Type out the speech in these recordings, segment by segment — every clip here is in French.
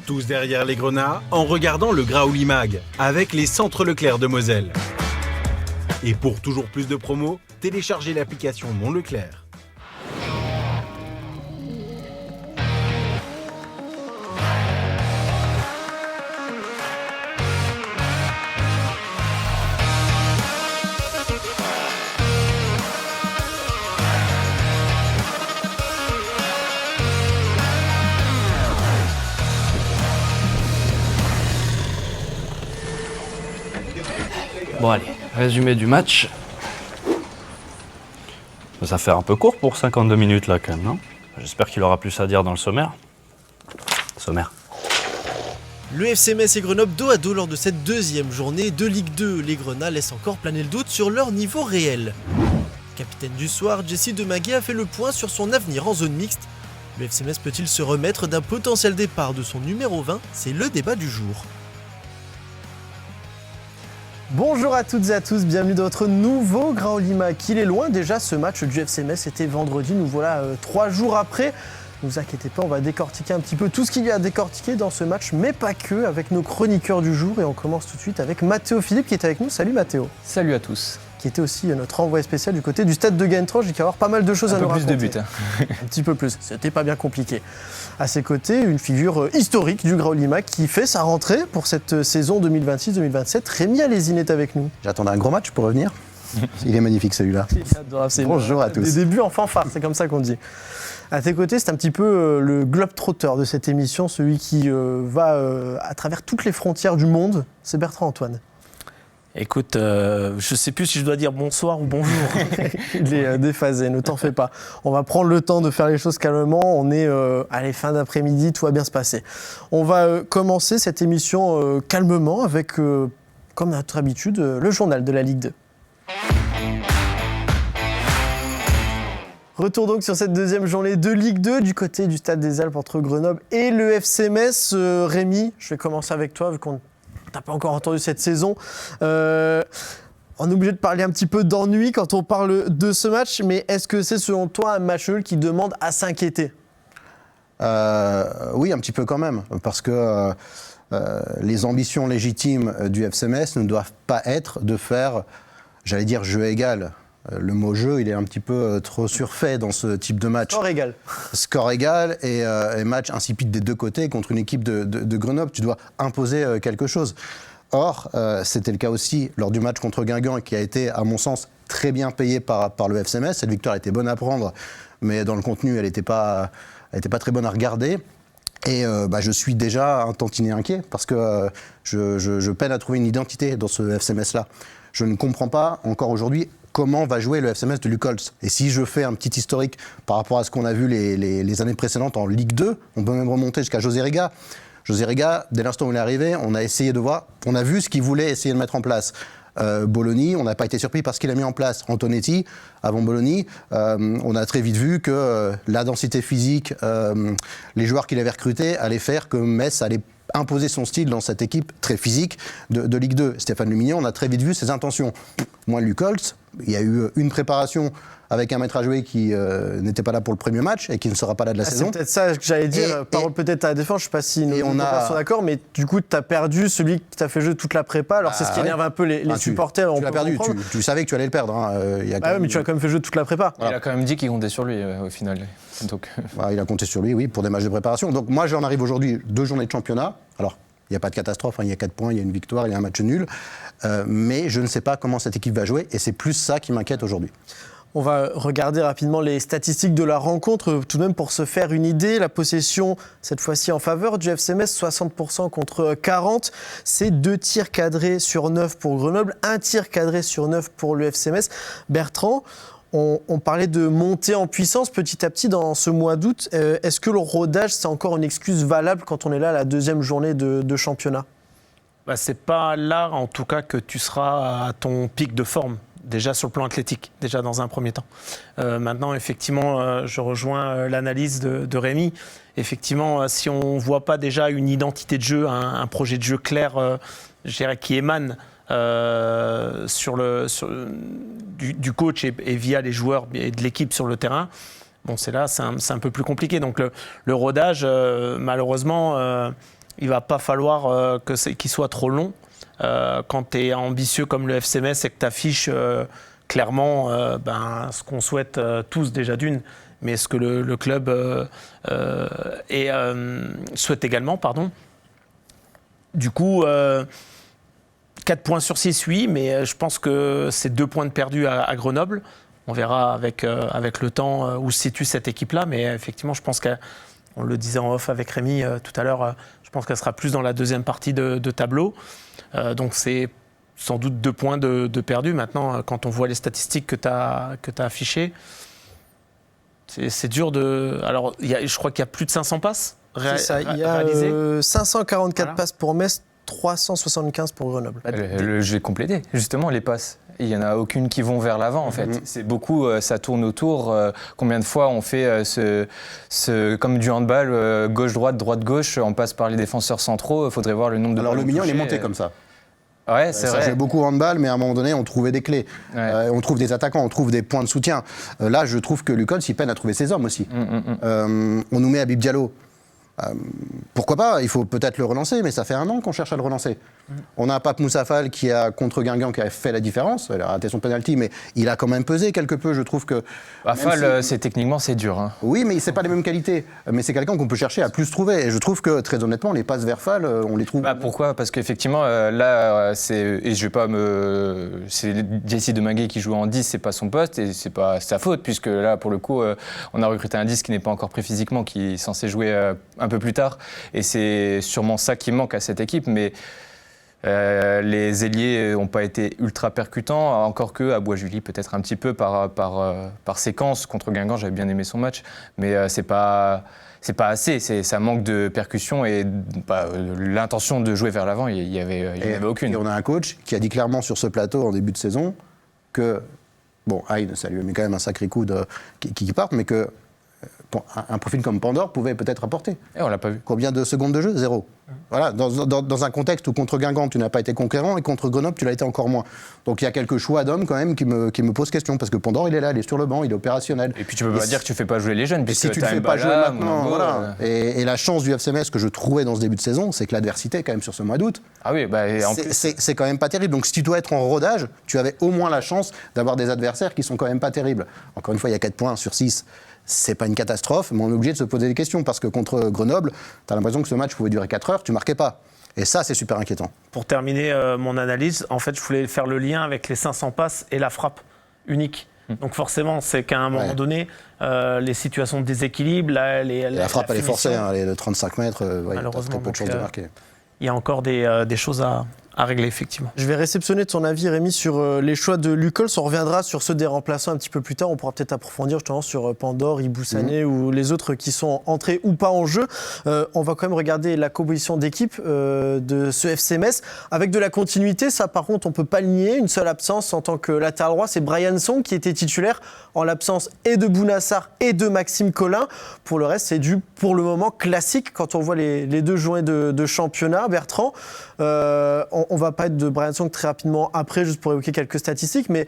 Tous derrière les grenats, en regardant le Graouli Mag, avec les centres Leclerc de Moselle. Et pour toujours plus de promos, téléchargez l'application Mon Leclerc. Bon allez, résumé du match. Ça fait un peu court pour 52 minutes là quand même, non? J'espère qu'il aura plus à dire dans le sommaire. Sommaire. Le FC Metz et Grenoble dos à dos lors de cette deuxième journée de Ligue 2. Les Grenats laissent encore planer le doute sur leur niveau réel. Capitaine du soir, Jesse Demaguet a fait le point sur son avenir en zone mixte. Le FC Metz peut-il se remettre d'un potentiel départ de son numéro 20? C'est le débat du jour. Bonjour à toutes et à tous, bienvenue dans votre nouveau Graouli Mag. Il est loin déjà, ce match du FC Metz, c'était vendredi, nous voilà 3 jours après. Ne vous inquiétez pas, on va décortiquer un petit peu tout ce qu'il y a à décortiquer dans ce match, mais pas que, avec nos chroniqueurs du jour. Et on commence tout de suite avec Mathéo Philippe qui est avec nous. Salut Mathéo. Salut à tous. Qui était aussi notre envoyé spécial du côté du stade de Gaëntrange et qui va avoir pas mal de choses à nous raconter. Un peu plus de buts. Un petit peu plus, c'était pas bien compliqué. À ses côtés, une figure historique du Graouli Mag qui fait sa rentrée pour cette saison 2026-2027. Rémi Alésine est avec nous. J'attendais un gros match pour revenir. Il est magnifique celui-là. Bonjour à tous. Des débuts en fanfare, c'est comme ça qu'on dit. À tes côtés, c'est un petit peu le globe-trotter de cette émission, celui qui va à travers toutes les frontières du monde. C'est Bertrand Antoine. Écoute, je sais plus si je dois dire bonsoir ou bonjour. Il est déphasé, ne t'en fais pas. On va prendre le temps de faire les choses calmement. On est à la fin d'après-midi, tout va bien se passer. On va commencer cette émission calmement avec, comme à notre habitude, le journal de la Ligue 2. Retour donc sur cette deuxième journée de Ligue 2 du côté du Stade des Alpes entre Grenoble et le FC Metz. Rémi, je vais commencer avec toi vu qu'on n'a pas encore entendu cette saison. On est obligé de parler un petit peu d'ennui quand on parle de ce match, mais est-ce que c'est selon toi un match nul qui demande à s'inquiéter ? Oui, un petit peu quand même, parce que les ambitions légitimes du FC Metz ne doivent pas être de faire, j'allais dire, jeu égal. Le mot jeu, il est un petit peu trop surfait dans ce type de match. Score égal. Score égal et match insipide des deux côtés contre une équipe de Grenoble. Tu dois imposer quelque chose. Or, c'était le cas aussi lors du match contre Guingamp qui a été, à mon sens, très bien payé par le FC Metz. Cette victoire était bonne à prendre, mais dans le contenu, elle n'était pas très bonne à regarder. Et je suis déjà un tantinet inquiet parce que je peine à trouver une identité dans ce FC Metz-là. Je ne comprends pas encore aujourd'hui comment va jouer le FC Metz de Luc Holtz. Et si je fais un petit historique par rapport à ce qu'on a vu les années précédentes en Ligue 2, on peut même remonter jusqu'à José Rega. José Rega, dès l'instant où il est arrivé, on a essayé de voir, on a vu ce qu'il voulait essayer de mettre en place. Bologna, on n'a pas été surpris par ce qu'il a mis en place. Antonetti, avant Bologna, on a très vite vu que la densité physique, les joueurs qu'il avait recrutés allaient faire que Metz allait imposer son style dans cette équipe très physique de Ligue 2. Stéphane Lumignon, on a très vite vu ses intentions. Moi, Luc Holtz, il y a eu une préparation avec un maître à jouer qui n'était pas là pour le premier match et qui ne sera pas là de la saison. C'est peut-être ça que j'allais dire, parole peut-être à la défense, je ne sais pas si nous sont d'accord, mais du coup, tu as perdu celui qui t'a fait jouer toute la prépa, alors c'est ce qui énerve un peu les supporters. Tu l'as perdu, tu savais que tu allais le perdre. Hein. Mais tu as quand même fait jouer toute la prépa. Voilà. Il a quand même dit qu'il comptait sur lui au final. Donc... il a compté sur lui, oui, pour des matchs de préparation. Donc moi, j'en arrive aujourd'hui 2 journées de championnat. Alors, il n'y a pas de catastrophe, il y a 4 points, il y a une victoire, il y a un match nul. Mais je ne sais pas comment cette équipe va jouer et c'est plus ça qui m'inquiète aujourd'hui. On va regarder rapidement les statistiques de la rencontre, tout de même pour se faire une idée. La possession, cette fois-ci en faveur du FC Metz, 60% contre 40%. C'est 2 tirs cadrés sur 9 pour Grenoble, 1 tir cadré sur 9 pour le FC Metz. Bertrand, on parlait de montée en puissance petit à petit dans ce mois d'août. Est-ce que le rodage, c'est encore une excuse valable quand on est là à la deuxième journée de championnat ? C'est pas là, en tout cas, que tu seras à ton pic de forme. Déjà sur le plan athlétique, déjà dans un premier temps. Maintenant, effectivement, je rejoins l'analyse de Rémi. Effectivement, si on ne voit pas déjà une identité de jeu, un projet de jeu clair, je dirais, qui émane du coach et via les joueurs et de l'équipe sur le terrain, bon, c'est un peu plus compliqué. Donc le rodage, malheureusement, il va pas falloir qu'il soit trop long. Quand tu es ambitieux comme le FC Metz et que tu affiches clairement ce qu'on souhaite tous déjà d'une, mais ce que le club souhaite également, pardon. Du coup, 4 points sur 6, oui, mais je pense que c'est 2 points de perdus à Grenoble. On verra avec le temps où se situe cette équipe-là, mais effectivement, je pense qu'on le disait en off avec Rémi tout à l'heure, je pense qu'elle sera plus dans la deuxième partie de tableau. Donc c'est sans doute 2 points de perdus. Maintenant, quand on voit les statistiques que tu as affichées, c'est dur de... Alors, je crois qu'il y a plus de 500 passes réalisées. Il y a 544 passes pour Metz, 375 pour Grenoble. J'ai complété, justement, les passes. Il n'y en a aucune qui vont vers l'avant, en fait. C'est beaucoup, ça tourne autour. Combien de fois on fait comme du handball, gauche-droite, droite-gauche, on passe par les défenseurs centraux, il faudrait voir le nombre de... Alors le ballons Mignon, il est touchés. monté comme ça. Ouais, c'est Ça vrai. jouait beaucoup au handball, mais à un moment donné, on trouvait des clés. Ouais. On trouve des attaquants, on trouve des points de soutien. Là, je trouve que Lucols, il peine à trouver ses hommes aussi. On nous met Habib Diallo. Pourquoi pas? Il faut peut-être le relancer, mais ça fait 1 an qu'on cherche à le relancer. On a Pape Moussa Fall qui a, contre Guingamp, qui a fait la différence. Il a raté son penalty, mais il a quand même pesé quelque peu. Je trouve que... Fall, techniquement, c'est dur. Hein. Oui, mais c'est pas les mêmes qualités. Mais c'est quelqu'un qu'on peut chercher à plus trouver. Et je trouve que, très honnêtement, les passes vers Fall, on les trouve... Pourquoi? Parce qu'effectivement, là, et je vais pas c'est Jesse Deminguet qui joue en 10, c'est pas son poste, et c'est pas sa faute, puisque là, pour le coup, on a recruté un 10 qui n'est pas encore prêt physiquement, qui est censé jouer un peu plus tard. Et c'est sûrement ça qui manque à cette équipe. Mais les ailiers n'ont pas été ultra percutants, encore que à Bois-Julie peut-être un petit peu par séquence. Contre Guingamp, j'avais bien aimé son match, mais c'est pas assez, ça manque de percussion et l'intention de jouer vers l'avant, il n'y avait aucune. Et on a un coach qui a dit clairement sur ce plateau en début de saison que, Haïn, ça lui met quand même un sacré coup qui part, mais que un profil comme Pandore pouvait peut-être apporter. Et on l'a pas vu. Combien de secondes de jeu? 0. Voilà, dans un contexte où contre Guingamp, tu n'as pas été conquérant et contre Grenoble, tu l'as été encore moins. Donc il y a quelques choix d'hommes quand même qui me posent question, parce que Pandore, il est là, il est sur le banc, il est opérationnel. Et puis tu peux pas dire que tu fais pas jouer les jeunes, Et si puisque tu ne t'as fais pas jouer Mbala, maintenant, Mongo, voilà. Et la chance du FC Metz que je trouvais dans ce début de saison, c'est que l'adversité, quand même, sur ce mois d'août, Ah oui, et en plus... c'est quand même pas terrible. Donc si tu dois être en rodage, tu avais au moins la chance d'avoir des adversaires qui sont quand même pas terribles. Encore une fois, il y a 4 points sur 6. C'est pas une catastrophe, mais on est obligé de se poser des questions, parce que contre Grenoble, tu as l'impression que ce match pouvait durer 4 heures, tu marquais pas. Et ça, c'est super inquiétant. Pour terminer mon analyse, en fait, je voulais faire le lien avec les 500 passes et la frappe unique. Donc forcément, c'est qu'à un moment donné, les situations de déséquilibre, La frappe, elle est forcée, finition, elle est de 35 mètres, t'as malheureusement, très peu de chances de marquer. il y a encore des choses à régler, effectivement. Je vais réceptionner ton avis, Rémi, sur les choix de Lucols. On reviendra sur ceux des remplaçants un petit peu plus tard. On pourra peut-être approfondir justement sur Pandore, Ibou-Sané ou les autres qui sont entrés ou pas en jeu. On va quand même regarder la composition d'équipe de ce FC Metz avec de la continuité. Ça, par contre, on ne peut pas le nier. Une seule absence en tant que latéral droit, c'est Brian Song qui était titulaire en l'absence et de Bounassar et de Maxime Collin. Pour le reste, c'est du, pour le moment, classique quand on voit les 2 journées de championnat. Bertrand, on va pas être de Brian Song très rapidement après, juste pour évoquer quelques statistiques, mais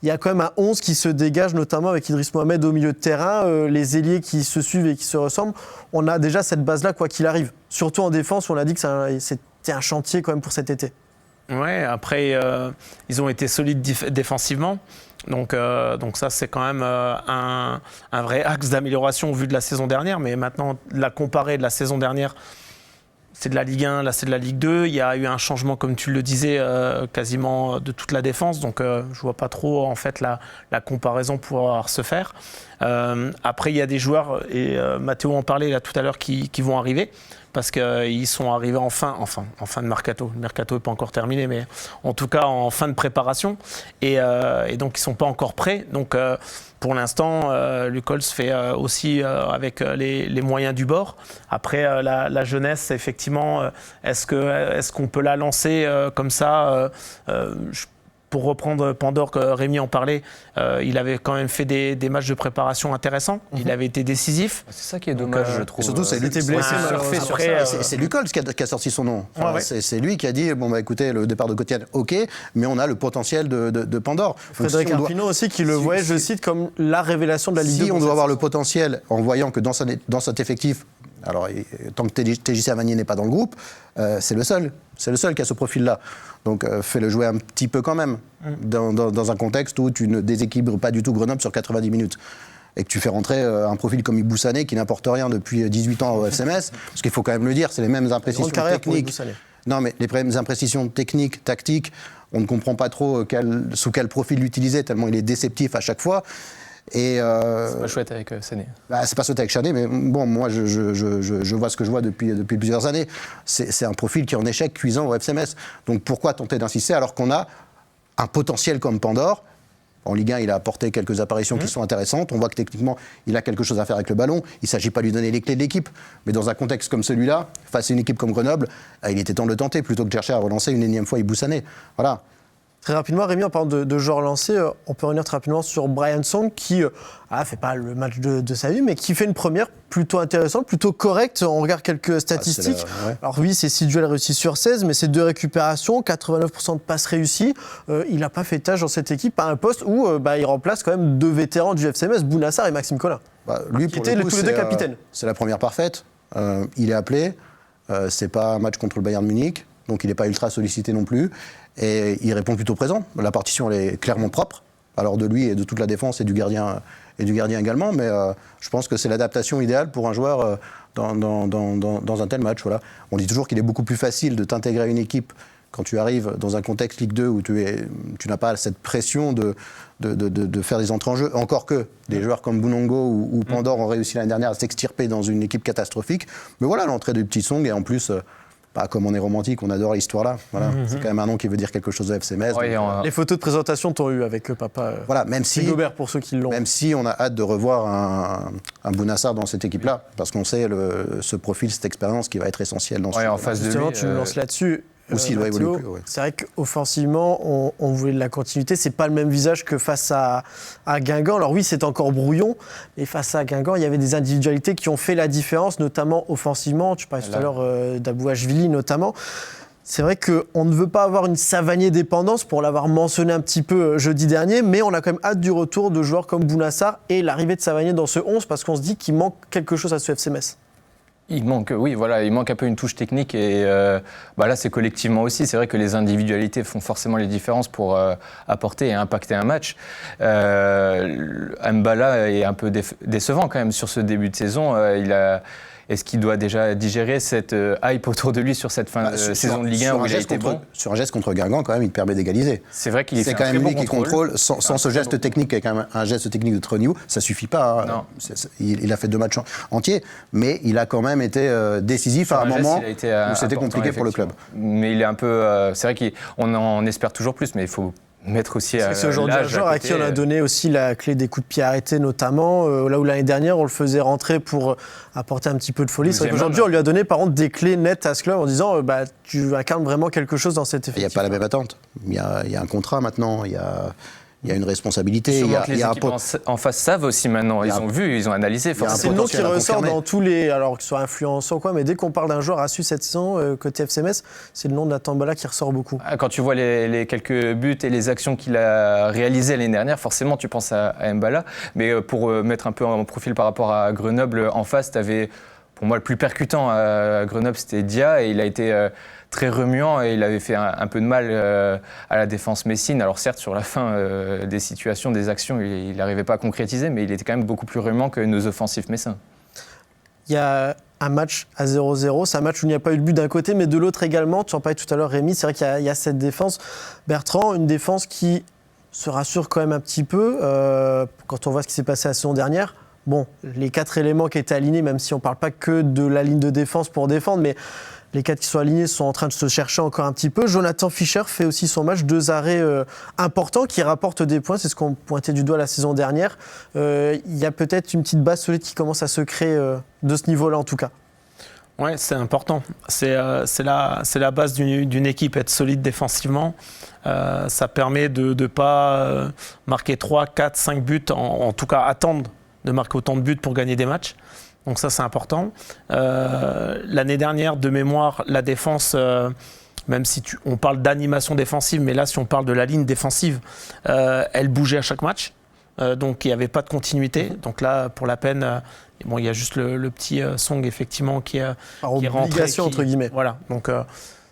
il y a quand même un 11 qui se dégage, notamment avec Idriss Mohamed au milieu de terrain, les ailiers qui se suivent et qui se ressemblent. On a déjà cette base-là, quoi qu'il arrive. Surtout en défense, où on a dit que c'était un chantier quand même pour cet été. Ouais, après, ils ont été solides défensivement. Donc ça, c'est quand même un vrai axe d'amélioration au vu de la saison dernière. Mais maintenant, la comparer de la saison dernière, c'est de la Ligue 1, là c'est de la Ligue 2. Il y a eu un changement, comme tu le disais, quasiment de toute la défense. Donc je vois pas trop en fait la comparaison pouvoir se faire. Après, il y a des joueurs, et Mathéo en parlait là tout à l'heure, qui vont arriver. Parce qu'ils sont arrivés en fin de mercato. Le mercato n'est pas encore terminé, mais en tout cas en fin de préparation. Et donc, ils ne sont pas encore prêts. Donc, pour l'instant, Lucols fait aussi avec les moyens du bord. Après, la jeunesse, effectivement, est-ce qu'on peut la lancer comme ça pour reprendre Pandore, que Rémi en parlait, il avait quand même fait des matchs de préparation intéressants. Il avait été décisif. C'est ça qui est dommage, je trouve. Et surtout, c'est lui qui blessé, c'est Lucols qui a sorti son nom. Enfin, ouais. C'est lui qui a dit, écoutez, le départ de Cotienne, ok, mais on a le potentiel de Pandore. Frédéric Arpino aussi, qui le voyait, je cite, comme la révélation de la Ligue 2. Si on doit avoir le potentiel, en voyant que dans cet effectif, Alors, tant que TJ Savanier n'est pas dans le groupe, c'est le seul qui a ce profil-là. Donc, fais-le jouer un petit peu quand même, dans un contexte où tu ne déséquilibres pas du tout Grenoble sur 90 minutes. Et que tu fais rentrer un profil comme Ibou Sané qui n'apporte rien depuis 18 ans au FCMS, parce qu'il faut quand même le dire, c'est les mêmes imprécisions techniques. Non, mais les mêmes imprécisions techniques, tactiques, on ne comprend pas trop sous quel profil l'utiliser, tellement il est déceptif à chaque fois. Et c'est pas chouette avec Sané. C'est pas chouette avec Sané, mais bon, moi je vois ce que je vois depuis plusieurs années. C'est un profil qui est en échec cuisant au FCMS. Donc pourquoi tenter d'insister alors qu'on a un potentiel comme Pandore? En Ligue 1, il a apporté quelques apparitions qui sont intéressantes. On voit que techniquement, il a quelque chose à faire avec le ballon. Il ne s'agit pas de lui donner les clés de l'équipe. Mais dans un contexte comme celui-là, face à une équipe comme Grenoble, il était temps de le tenter plutôt que de chercher à relancer une énième fois Ibou Sané. Voilà. Très rapidement, Rémi, en parlant de joueurs lancés, on peut revenir très rapidement sur Brian Song qui fait pas le match de sa vie, mais qui fait une première plutôt intéressante, plutôt correcte. On regarde quelques statistiques. Alors oui, c'est 6 duels réussis sur 16, mais c'est 2 récupérations, 89% de passes réussies. Il n'a pas fait tâche dans cette équipe à un poste où il remplace quand même 2 vétérans du FCMS, Bounassar et Maxime Collin. Lui, qui étaient tous les 2 capitaines. C'est la première parfaite. Il est appelé. C'est pas un match contre le Bayern Munich, donc il n'est pas ultra sollicité non plus. Et il répond plutôt présent. La partition elle est clairement propre, alors de lui et de toute la défense et du gardien également. Mais je pense que c'est l'adaptation idéale pour un joueur dans un tel match. Voilà. On dit toujours qu'il est beaucoup plus facile de t'intégrer à une équipe quand tu arrives dans un contexte Ligue 2 où tu n'as pas cette pression de faire des entrées en jeu. Encore que des joueurs comme Bounongo ou Pandore ont réussi l'année dernière à s'extirper dans une équipe catastrophique. Mais voilà, l'entrée de Petit Song et en plus... comme on est romantique, on adore l'histoire-là. Voilà. C'est quand même un nom qui veut dire quelque chose de FCMS. Ouais, les photos de présentation t'ont eu avec papa. Voilà, même si Gobert pour ceux qui l'ont. Même si on a hâte de revoir un Bounassar dans cette équipe-là, parce qu'on sait ce profil, cette expérience qui va être essentielle dans ce. En face de lui. Tu me lances là-dessus. Aussi, il doit évoluer plus. Ouais. C'est vrai qu'offensivement, on voulait de la continuité. C'est pas le même visage que face à Guingamp. Alors oui, c'est encore brouillon, mais face à Guingamp, il y avait des individualités qui ont fait la différence, notamment offensivement. Tu parlais tout à l'heure d'Abouachvili, notamment. C'est vrai qu'on ne veut pas avoir une Savanier dépendance, pour l'avoir mentionné un petit peu jeudi dernier, mais on a quand même hâte du retour de joueurs comme Bounassar et l'arrivée de Savanier dans ce 11, parce qu'on se dit qu'il manque quelque chose à ce FCMS. Il manque un peu une touche technique et là c'est collectivement aussi. C'est vrai que les individualités font forcément les différences pour apporter et impacter un match. Mbala est un peu décevant quand même sur ce début de saison. Est-ce qu'il doit déjà digérer cette hype autour de lui sur cette fin de saison de Ligue 1 où il a été bon ? Sur un geste contre Guingamp, quand même, il te permet d'égaliser. C'est vrai qu'il c'est quand même lui qui contrôle. Sans ce geste technique, qui est quand même un geste technique de très haut niveau, ça suffit pas. Hein. Il a fait 2 matchs entiers, mais il a quand même été décisif à un moment où c'était compliqué pour le club. Mais il est un peu... c'est vrai qu'on en espère toujours plus, mais il faut... mettre aussi c'est aujourd'hui un joueur à qui on a donné aussi la clé des coups de pied arrêtés notamment, là où l'année dernière on le faisait rentrer pour apporter un petit peu de folie. C'est vrai qu'aujourd'hui on lui a donné par contre des clés nettes à ce club en disant tu incarnes vraiment quelque chose dans cet effectif. Il n'y a pas la même attente, il y a un contrat maintenant, il y a une responsabilité. Il y a équipes en face savent aussi maintenant. Ils ont vu, ils ont analysé. C'est le nom qui ressort dans tous les... Alors que ce soit influenceur ou quoi, mais dès qu'on parle d'un joueur a su cette saison, côté FCMS, c'est le nom de Nathan Mbala qui ressort beaucoup. Quand tu vois les quelques buts et les actions qu'il a réalisées l'année dernière, forcément tu penses à Mbala. Mais pour mettre un peu en profil par rapport à Grenoble, en face, tu avais... Pour moi, le plus percutant à Grenoble, c'était Dia, et il a été très remuant, et il avait fait un peu de mal à la défense messine. Alors certes, sur la fin des situations, des actions, il n'arrivait pas à concrétiser, mais il était quand même beaucoup plus remuant que nos offensifs messins. Il y a un match à 0-0, c'est un match où il n'y a pas eu de but d'un côté, mais de l'autre également. Tu en parlais tout à l'heure, Rémi, c'est vrai qu'il y a cette défense. Bertrand, une défense qui se rassure quand même un petit peu, quand on voit ce qui s'est passé la saison dernière. Bon, les 4 éléments qui étaient alignés, même si on ne parle pas que de la ligne de défense pour défendre, mais les 4 qui sont alignés sont en train de se chercher encore un petit peu. Jonathan Fischer fait aussi son match, 2 arrêts importants qui rapportent des points, c'est ce qu'on pointait du doigt la saison dernière. Il y a peut-être une petite base solide qui commence à se créer de ce niveau-là en tout cas. Oui, c'est important. C'est la base d'une équipe, être solide défensivement. Ça permet de ne pas marquer 3, 4, 5 buts, en tout cas attendre de marquer autant de buts pour gagner des matchs. Donc ça, c'est important. L'année dernière, de mémoire, la défense, même si on parle d'animation défensive, mais là, si on parle de la ligne défensive, elle bougeait à chaque match. donc il n'y avait pas de continuité. Donc là, pour la peine, bon, il y a juste le petit Song, effectivement, qui est rentré. Obligation, entre guillemets. Voilà, donc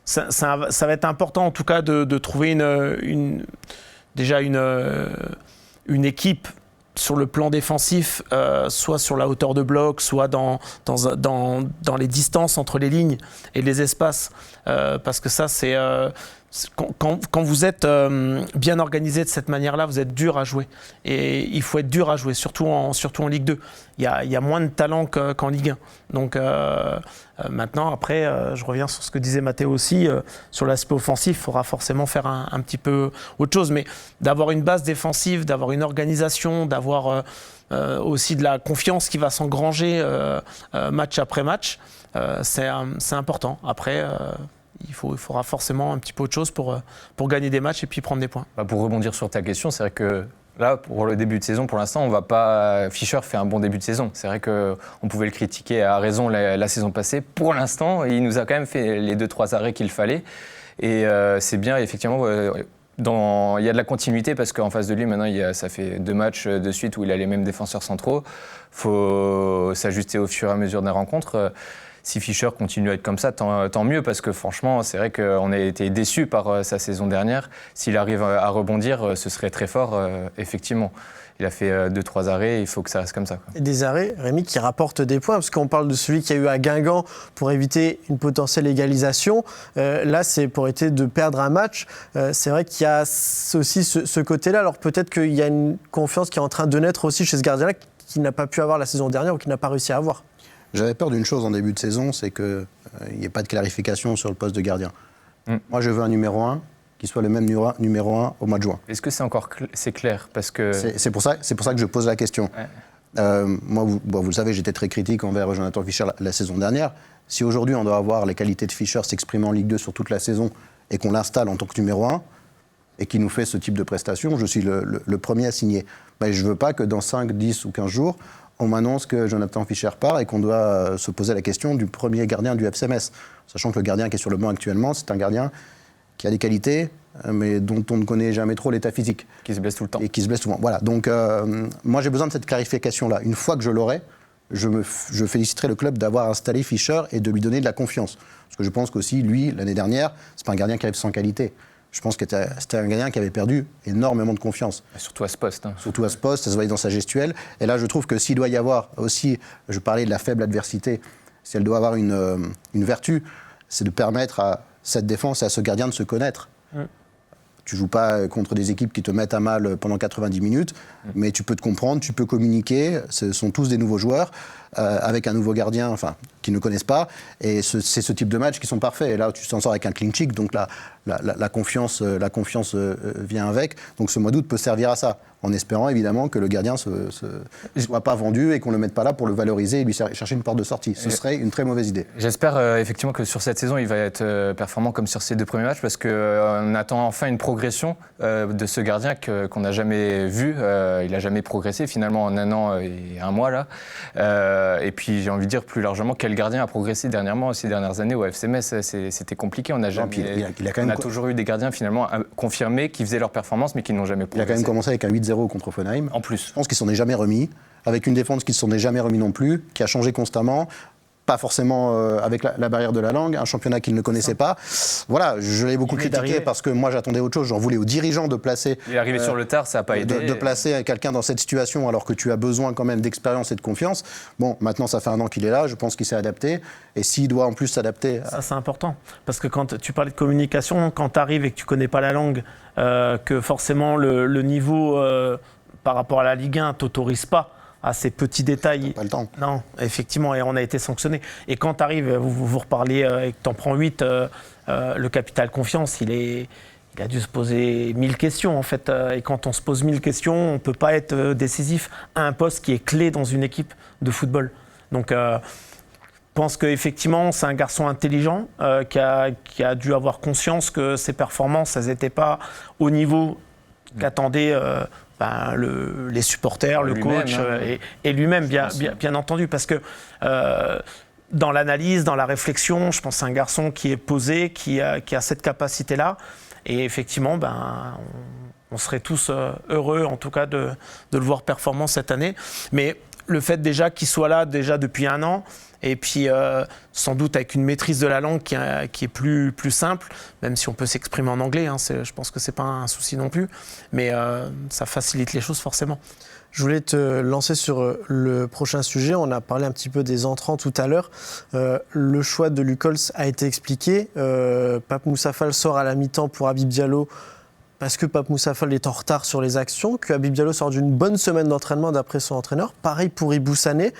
ça va être important, en tout cas, de trouver déjà une équipe sur le plan défensif, soit sur la hauteur de bloc, soit dans les distances entre les lignes et les espaces. Parce que ça, c'est... Quand vous êtes bien organisé de cette manière-là, vous êtes dur à jouer. Et il faut être dur à jouer, surtout en Ligue 2. Il y a moins de talent qu'en Ligue 1. Donc maintenant, après, je reviens sur ce que disait Mathéo aussi, sur l'aspect offensif, il faudra forcément faire un petit peu autre chose. Mais d'avoir une base défensive, d'avoir une organisation, d'avoir aussi de la confiance qui va s'engranger match après match, c'est important. Après... il faudra forcément un petit peu autre chose pour gagner des matchs et puis prendre des points. Pour rebondir sur ta question, c'est vrai que là, pour le début de saison, pour l'instant, Fischer fait un bon début de saison. C'est vrai qu'on pouvait le critiquer à raison la saison passée. Pour l'instant, il nous a quand même fait les 2-3 arrêts qu'il fallait. Et c'est bien, effectivement, il y a de la continuité parce qu'en face de lui, maintenant, ça fait 2 matchs de suite où il a les mêmes défenseurs centraux. Il faut s'ajuster au fur et à mesure des rencontres. Si Fischer continue à être comme ça, tant mieux, parce que franchement, c'est vrai qu'on a été déçus par sa saison dernière. S'il arrive à rebondir, ce serait très fort, effectivement. Il a fait 2-3 arrêts, il faut que ça reste comme ça, quoi. Et des arrêts, Rémi, qui rapportent des points, parce qu'on parle de celui qui a eu à Guingamp pour éviter une potentielle égalisation. Là, c'est pour éviter de perdre un match. C'est vrai qu'il y a aussi ce côté-là. Alors peut-être qu'il y a une confiance qui est en train de naître aussi chez ce gardien-là, qu'il n'a pas pu avoir la saison dernière ou qu'il n'a pas réussi à avoir. J'avais peur d'une chose en début de saison, c'est qu'il n'y ait pas de clarification sur le poste de gardien. Moi, je veux un numéro 1 qui soit le même numéro 1 au mois de juin. Est-ce que c'est clair parce que... C'est pour ça que je pose la question. Ouais. Moi, vous le savez, j'étais très critique envers Jonathan Fischer la saison dernière. Si aujourd'hui, on doit avoir les qualités de Fischer s'exprimer en Ligue 2 sur toute la saison et qu'on l'installe en tant que numéro 1 et qu'il nous fait ce type de prestation, je suis le premier à signer. Ben, je ne veux pas que dans 5, 10 ou 15 jours, on m'annonce que Jonathan Fischer part et qu'on doit se poser la question du premier gardien du FC Metz. Sachant que le gardien qui est sur le banc actuellement, c'est un gardien qui a des qualités, mais dont on ne connaît jamais trop l'état physique. Qui se blesse tout le temps. Et qui se blesse souvent. Voilà. Donc, moi, j'ai besoin de cette clarification-là. Une fois que je l'aurai, je féliciterai le club d'avoir installé Fischer et de lui donner de la confiance. Parce que je pense qu'aussi, lui, l'année dernière, c'est pas un gardien qui arrive sans qualité. Je pense que c'était un gardien qui avait perdu énormément de confiance. Surtout à ce poste. Surtout à ce poste, ça se voyait dans sa gestuelle. Et là, je trouve que s'il doit y avoir aussi, je parlais de la faible adversité, si elle doit avoir une vertu, c'est de permettre à cette défense et à ce gardien de se connaître. Tu joues pas contre des équipes qui te mettent à mal pendant 90 minutes, mais tu peux te comprendre, tu peux communiquer. Ce sont tous des nouveaux joueurs avec un nouveau gardien, qui ne connaissent pas. Et c'est ce type de match qui sont parfaits. Et là, tu t'en sors avec un clean sheet, donc la confiance vient avec. Donc ce mois d'août peut servir à ça, en espérant évidemment que le gardien ne soit pas vendu et qu'on ne le mette pas là pour le valoriser et lui chercher une porte de sortie. Ce serait une très mauvaise idée. J'espère effectivement que sur cette saison, il va être performant comme sur ses 2 premiers matchs, parce qu'on attend enfin une progression de ce gardien qu'on n'a jamais vu. Il n'a jamais progressé finalement en 1 an et 1 mois là. Et puis j'ai envie de dire plus largement, quel gardien a progressé dernièrement, ces dernières années au FC Metz. C'était compliqué. On a toujours eu des gardiens finalement confirmés qui faisaient leur performance mais qui n'ont jamais progressé. Il a quand même commencé avec un 8-0 contre Offenheim. En plus. Je pense qu'il s'en est jamais remis. Avec une défense qui ne s'en est jamais remis non plus, qui a changé constamment. Pas forcément avec la barrière de la langue, un championnat qu'il ne connaissait pas. Voilà, je l'ai beaucoup critiqué parce que moi j'attendais autre chose. J'en voulais aux dirigeants de placer. Il est arrivé sur le tard, ça n'a pas aidé. De placer quelqu'un dans cette situation alors que tu as besoin quand même d'expérience et de confiance. Bon, maintenant ça fait 1 an qu'il est là, je pense qu'il s'est adapté. Et s'il doit en plus s'adapter. Ça c'est important. Parce que quand tu parlais de communication, quand tu arrives et que tu ne connais pas la langue, que forcément le niveau par rapport à la Ligue 1 ne t'autorise pas à ces petits détails. Pas le temps. Non, effectivement, et on a été sanctionné. Et quand tu arrives, vous reparlez et que tu en prends 8, le capital confiance, il a dû se poser 1000 questions en fait. Et quand on se pose 1000 questions, on ne peut pas être décisif à un poste qui est clé dans une équipe de football. Donc, je pense qu'effectivement, c'est un garçon intelligent qui a dû avoir conscience que ses performances, elles n'étaient pas au niveau qu'attendaient les supporters, le coach et lui-même, bien entendu, parce que dans l'analyse, dans la réflexion, je pense que c'est un garçon qui est posé, qui a cette capacité-là. Et effectivement, on serait tous heureux, en tout cas, de le voir performant cette année. Mais le fait déjà qu'il soit là déjà depuis 1 an, et puis sans doute avec une maîtrise de la langue qui est plus simple, même si on peut s'exprimer en anglais, hein, je pense que c'est pas un souci non plus, mais ça facilite les choses forcément. Je voulais te lancer sur le prochain sujet. On a parlé un petit peu des entrants tout à l'heure. Le choix de Lucols a été expliqué. Pape Moussa Fall sort à la mi-temps pour Habib Diallo parce que Pape Moussa Fall est en retard sur les actions, que Habib Diallo sort d'une bonne semaine d'entraînement d'après son entraîneur. Pareil pour Ibou Sané.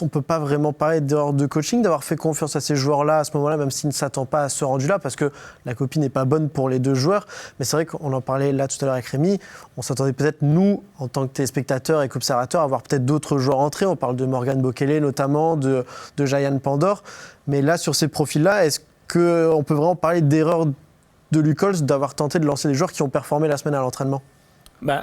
On ne peut pas vraiment parler d'erreur de coaching, d'avoir fait confiance à ces joueurs-là à ce moment-là, même s'ils ne s'attendent pas à ce rendu-là, parce que la copie n'est pas bonne pour les 2 joueurs. Mais c'est vrai qu'on en parlait là tout à l'heure avec Rémi, on s'attendait peut-être, nous, en tant que téléspectateurs et qu'observateurs, à voir peut-être d'autres joueurs entrer. On parle de Morgan Bokele notamment, de Jayan Pandor. Mais là, sur ces profils-là, est-ce qu'on peut vraiment parler d'erreur de Lucols d'avoir tenté de lancer des joueurs qui ont performé la semaine à l'entraînement ?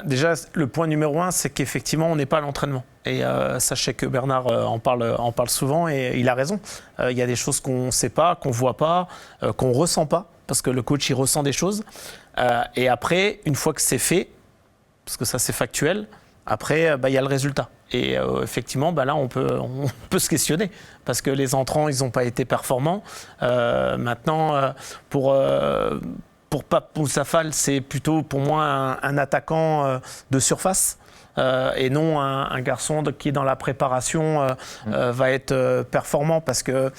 Déjà, le point numéro 1, c'est qu'effectivement, on n'est pas à l'entraînement. Et sachez que Bernard en parle souvent et il a raison. Il y a des choses qu'on ne sait pas, qu'on ne voit pas, qu'on ne ressent pas, parce que le coach, il ressent des choses. Et après, une fois que c'est fait, parce que ça, c'est factuel, après, il y a le résultat. Et effectivement, là, on peut se questionner, parce que les entrants, ils n'ont pas été performants. Maintenant, pour Pape Moussa Fall, c'est plutôt pour moi un attaquant de surface et non un garçon qui est dans la préparation va être performant, parce que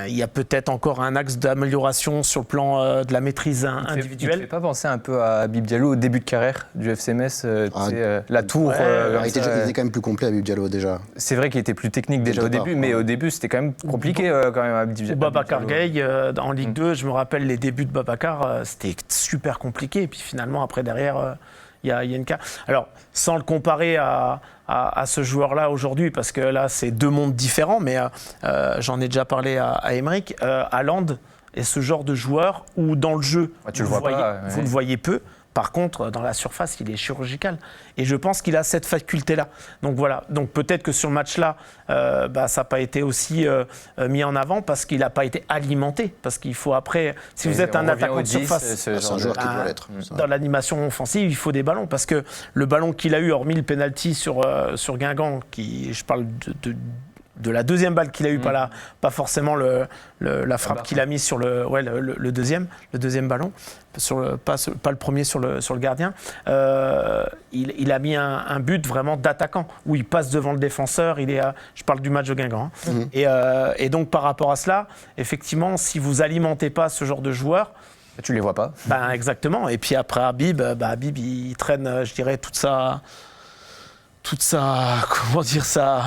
il y a peut-être encore un axe d'amélioration sur le plan de la maîtrise individuelle. Il ne fait pas penser un peu à Habib Diallo au début de carrière du FC Metz, la tour. Il était quand même plus complet, Habib Diallo, déjà. C'est vrai qu'il était plus technique déjà au début, mais au début c'était quand même compliqué quand même. Habib Diallo. Babacar Gueye en Ligue 2, je me rappelle les débuts de Babacar, c'était super compliqué. Et puis finalement, après derrière, il y a une carte. Alors, sans le comparer à ce joueur-là aujourd'hui, parce que là, c'est 2 mondes différents, mais j'en ai déjà parlé à Aymeric. Haaland est ce genre de joueur où, dans le jeu, vous le voyez peu. Par contre, dans la surface, il est chirurgical. Et je pense qu'il a cette faculté-là. Donc voilà. Donc peut-être que sur le match-là, ça n'a pas été aussi mis en avant parce qu'il n'a pas été alimenté. Parce qu'il faut après, si vous êtes un attaquant de surface, c'est un joueur qui doit l'être. Dans l'animation offensive, il faut des ballons. Parce que le ballon qu'il a eu, hormis le penalty sur Guingamp, je parle de la deuxième balle qu'il a eue, pas forcément la frappe qu'il a mise sur le deuxième ballon, pas le premier sur le gardien. Il a mis un but vraiment d'attaquant, où il passe devant le défenseur. Je parle du match de Guingamp. Et donc par rapport à cela, effectivement, si vous alimentez pas ce genre de joueurs, tu les vois pas. Exactement. Et puis après Habib, il traîne, je dirais, toute sa comment dire ça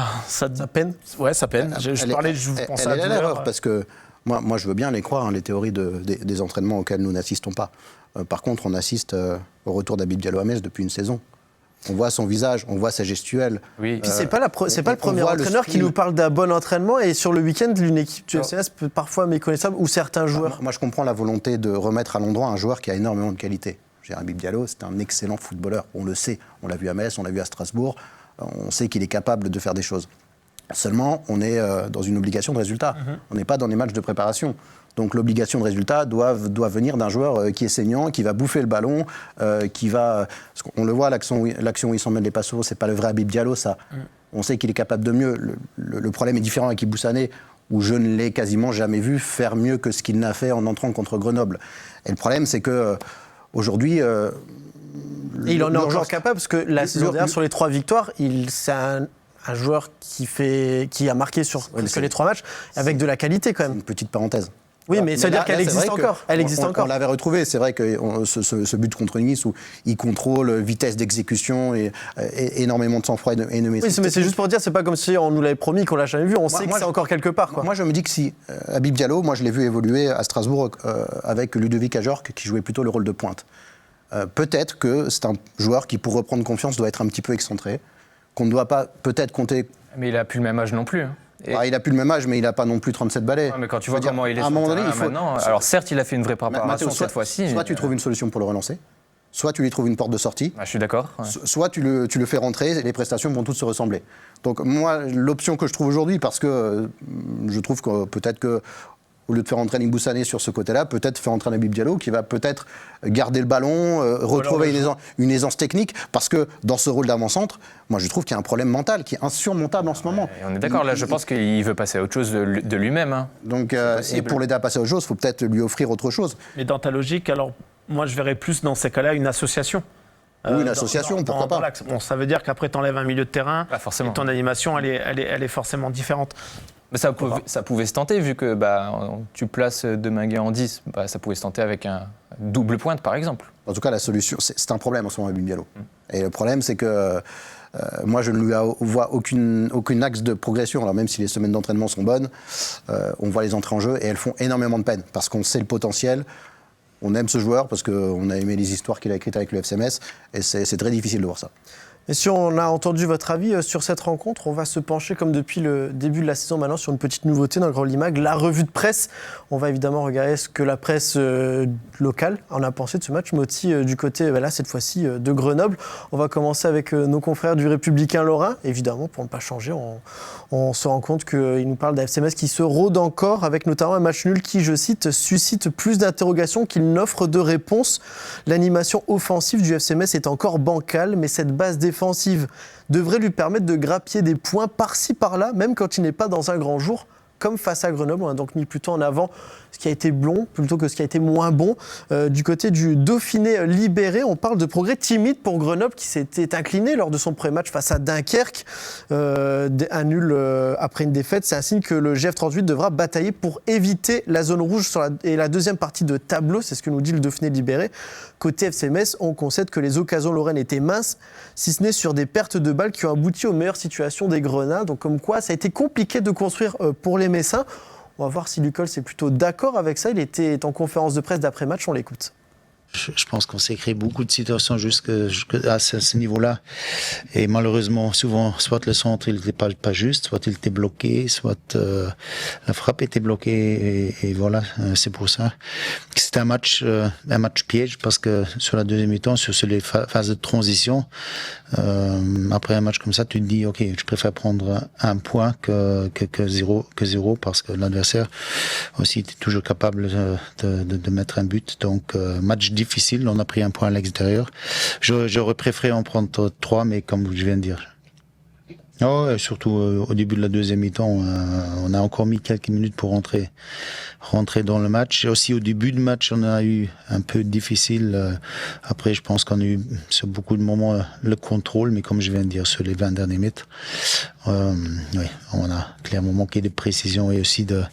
peine. Ouais, ça peine. Je pensais à l'erreur, parce que moi je veux bien les croire, les théories des entraînements auxquels nous n'assistons pas. Par contre, on assiste au retour d'Habib Diallo à Metz depuis une saison. On voit son visage, on voit sa gestuelle. Oui. Puis c'est pas le premier entraîneur qui nous parle d'un bon entraînement, et sur le week-end, une équipe du FCS peut parfois méconnaissable, ou certains joueurs. Moi je comprends la volonté de remettre à l'endroit un joueur qui a énormément de qualité. Habib Diallo, c'est un excellent footballeur. On le sait. On l'a vu à Metz, on l'a vu à Strasbourg. On sait qu'il est capable de faire des choses. Seulement, on est dans une obligation de résultat. On n'est pas dans des matchs de préparation. Donc l'obligation de résultat doit venir d'un joueur qui est saignant, qui va bouffer le ballon, qui va... On le voit, l'action où il s'emmène les passeaux, c'est pas le vrai Habib Diallo, ça. On sait qu'il est capable de mieux. Le problème est différent avec Ibou Sané, où je ne l'ai quasiment jamais vu faire mieux que ce qu'il n'a fait en entrant contre Grenoble. Et le problème, c'est que aujourd'hui, il en est encore capable, parce que la saison dernière, sur les 3 victoires, c'est un joueur qui a marqué sur les 3 matchs, avec de la qualité quand même. Une petite parenthèse. Oui, mais ça veut dire qu'elle existe encore. Elle existe encore. On l'avait retrouvé. C'est vrai que ce but contre Nice, où il contrôle vitesse d'exécution et énormément de sang-froid et de maîtrise. Oui, mais c'est juste pour dire, c'est pas comme si on nous l'avait promis, qu'on l'a jamais vu. On sait que c'est encore quelque part. Moi, je me dis que si Habib Diallo, moi je l'ai vu évoluer à Strasbourg avec Ludovic Ajorc, qui jouait plutôt le rôle de pointe. Peut-être que c'est un joueur qui, pour reprendre confiance, doit être un petit peu excentré, qu'on ne doit pas peut-être compter. Mais il n'a plus le même âge non plus. Il n'a plus le même âge, mais il n'a pas non plus 37 balais. Ouais, mais quand tu vois comment il est sur le terrain maintenant... Alors certes, il a fait une vraie préparation cette fois-ci. Soit tu trouves une solution pour le relancer, soit tu lui trouves une porte de sortie. Je suis d'accord. Ouais. Soit tu le fais rentrer, et les prestations vont toutes se ressembler. Donc moi, l'option que je trouve aujourd'hui, parce que je trouve que peut-être que au lieu de faire entrer Mboussane sur ce côté-là, peut-être faire entrer Habib Diallo qui va peut-être garder le ballon, retrouver une aisance technique, parce que dans ce rôle d'avant-centre, moi je trouve qu'il y a un problème mental qui est insurmontable en ce moment. Et on est d'accord, là je pense qu'il veut passer à autre chose de lui-même. Hein. Donc, et pour l'aider à passer à autre chose, il faut peut-être lui offrir autre chose. Mais dans ta logique, alors moi je verrais plus dans ces cas-là une association. Oui, une association, pourquoi pas. Bon, ça veut dire qu'après tu enlèves un milieu de terrain, forcément. Et ton animation elle est forcément différente. Mais ça pouvait se tenter, vu que tu places Deminguet en 10, ça pouvait se tenter avec un double pointe, par exemple. En tout cas, la solution, c'est un problème en ce moment avec Diallo. Et le problème, c'est que moi, je ne lui vois aucun axe de progression. Alors même si les semaines d'entraînement sont bonnes, on voit les entrées en jeu et elles font énormément de peine, parce qu'on sait le potentiel. On aime ce joueur parce qu'on a aimé les histoires qu'il a écrites avec le FC Metz, et c'est très difficile de voir ça. Et si on a entendu votre avis sur cette rencontre, on va se pencher, comme depuis le début de la saison maintenant, sur une petite nouveauté dans le Grand Limag, la revue de presse. On va évidemment regarder ce que la presse locale en a pensé de ce match. Moti, du côté, là, cette fois-ci, de Grenoble. On va commencer avec nos confrères du Républicain Lorrain. Évidemment, pour ne pas changer, on se rend compte qu'ils nous parlent d'AFC Metz qui se rôde encore, avec notamment un match nul qui, je cite, suscite plus d'interrogations qu'il n'offre de réponses. L'animation offensive du FC Metz est encore bancale, mais cette base défensive devrait lui permettre de grappiller des points par-ci par-là, même quand il n'est pas dans un grand jour, comme face à Grenoble. On a donc mis plutôt en avant ce qui a été bon plutôt que ce qui a été moins bon. Du côté du Dauphiné libéré, on parle de progrès timide pour Grenoble qui s'était incliné lors de son pré-match face à Dunkerque. Un nul après une défaite, c'est un signe que le GF38 devra batailler pour éviter la zone rouge et la deuxième partie de tableau, c'est ce que nous dit le Dauphiné libéré. Côté FC Metz, on concède que les occasions lorraines étaient minces, si ce n'est sur des pertes de balles qui ont abouti aux meilleures situations des Grenats. Donc comme quoi, ça a été compliqué de construire pour les Messins. On va voir si Lucol est plutôt d'accord avec ça. Il était en conférence de presse d'après-match, on l'écoute. Je pense qu'on s'est créé beaucoup de situations jusqu'à ce niveau-là. Et malheureusement, souvent, soit le centre il n'était pas juste, soit il était bloqué, soit la frappe était bloquée. Et voilà, c'est pour ça que c'était un match piège, parce que sur la deuxième mi-temps, sur les phases de transition, après un match comme ça, tu te dis, ok, je préfère prendre un point que zéro, parce que l'adversaire aussi était toujours capable de mettre un but. Donc, match difficile, on a pris un point à l'extérieur. J'aurais préféré en prendre 3, mais comme je viens de dire. Oh, et surtout au début de la deuxième mi-temps, on a encore mis quelques minutes pour rentrer dans le match. Et aussi au début du match, on a eu un peu difficile. Après, je pense qu'on a eu sur beaucoup de moments le contrôle, mais comme je viens de dire, sur les 20 derniers mètres, oui, on a clairement manqué de précision et aussi de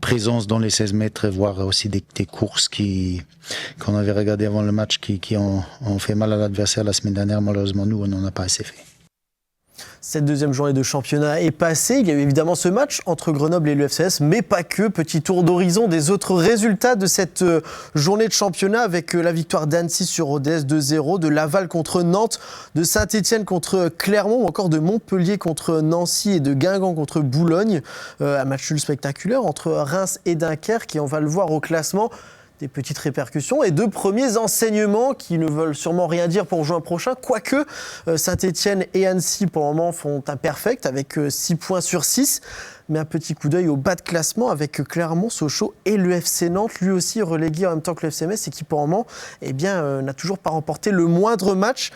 présence dans les 16 mètres, voire aussi des courses qu'on avait regardé avant le match qui ont fait mal à l'adversaire la semaine dernière. Malheureusement, nous, on n'en a pas assez fait. Cette deuxième journée de championnat est passée. Il y a eu évidemment ce match entre Grenoble et le FCS, mais pas que. Petit tour d'horizon des autres résultats de cette journée de championnat, avec la victoire d'Annecy sur Rodez 2-0, de Laval contre Nantes, de Saint-Étienne contre Clermont, ou encore de Montpellier contre Nancy et de Guingamp contre Boulogne. Un match nul spectaculaire entre Reims et Dunkerque, et on va le voir au classement. Des petites répercussions et 2 premiers enseignements qui ne veulent sûrement rien dire pour juin prochain, quoique Saint-Étienne et Annecy pour le moment font un perfect avec 6 points sur 6, mais un petit coup d'œil au bas de classement avec Clermont, Sochaux et le FC Nantes, lui aussi relégué en même temps que le FC Metz, et qui pour le moment n'a toujours pas remporté le moindre match.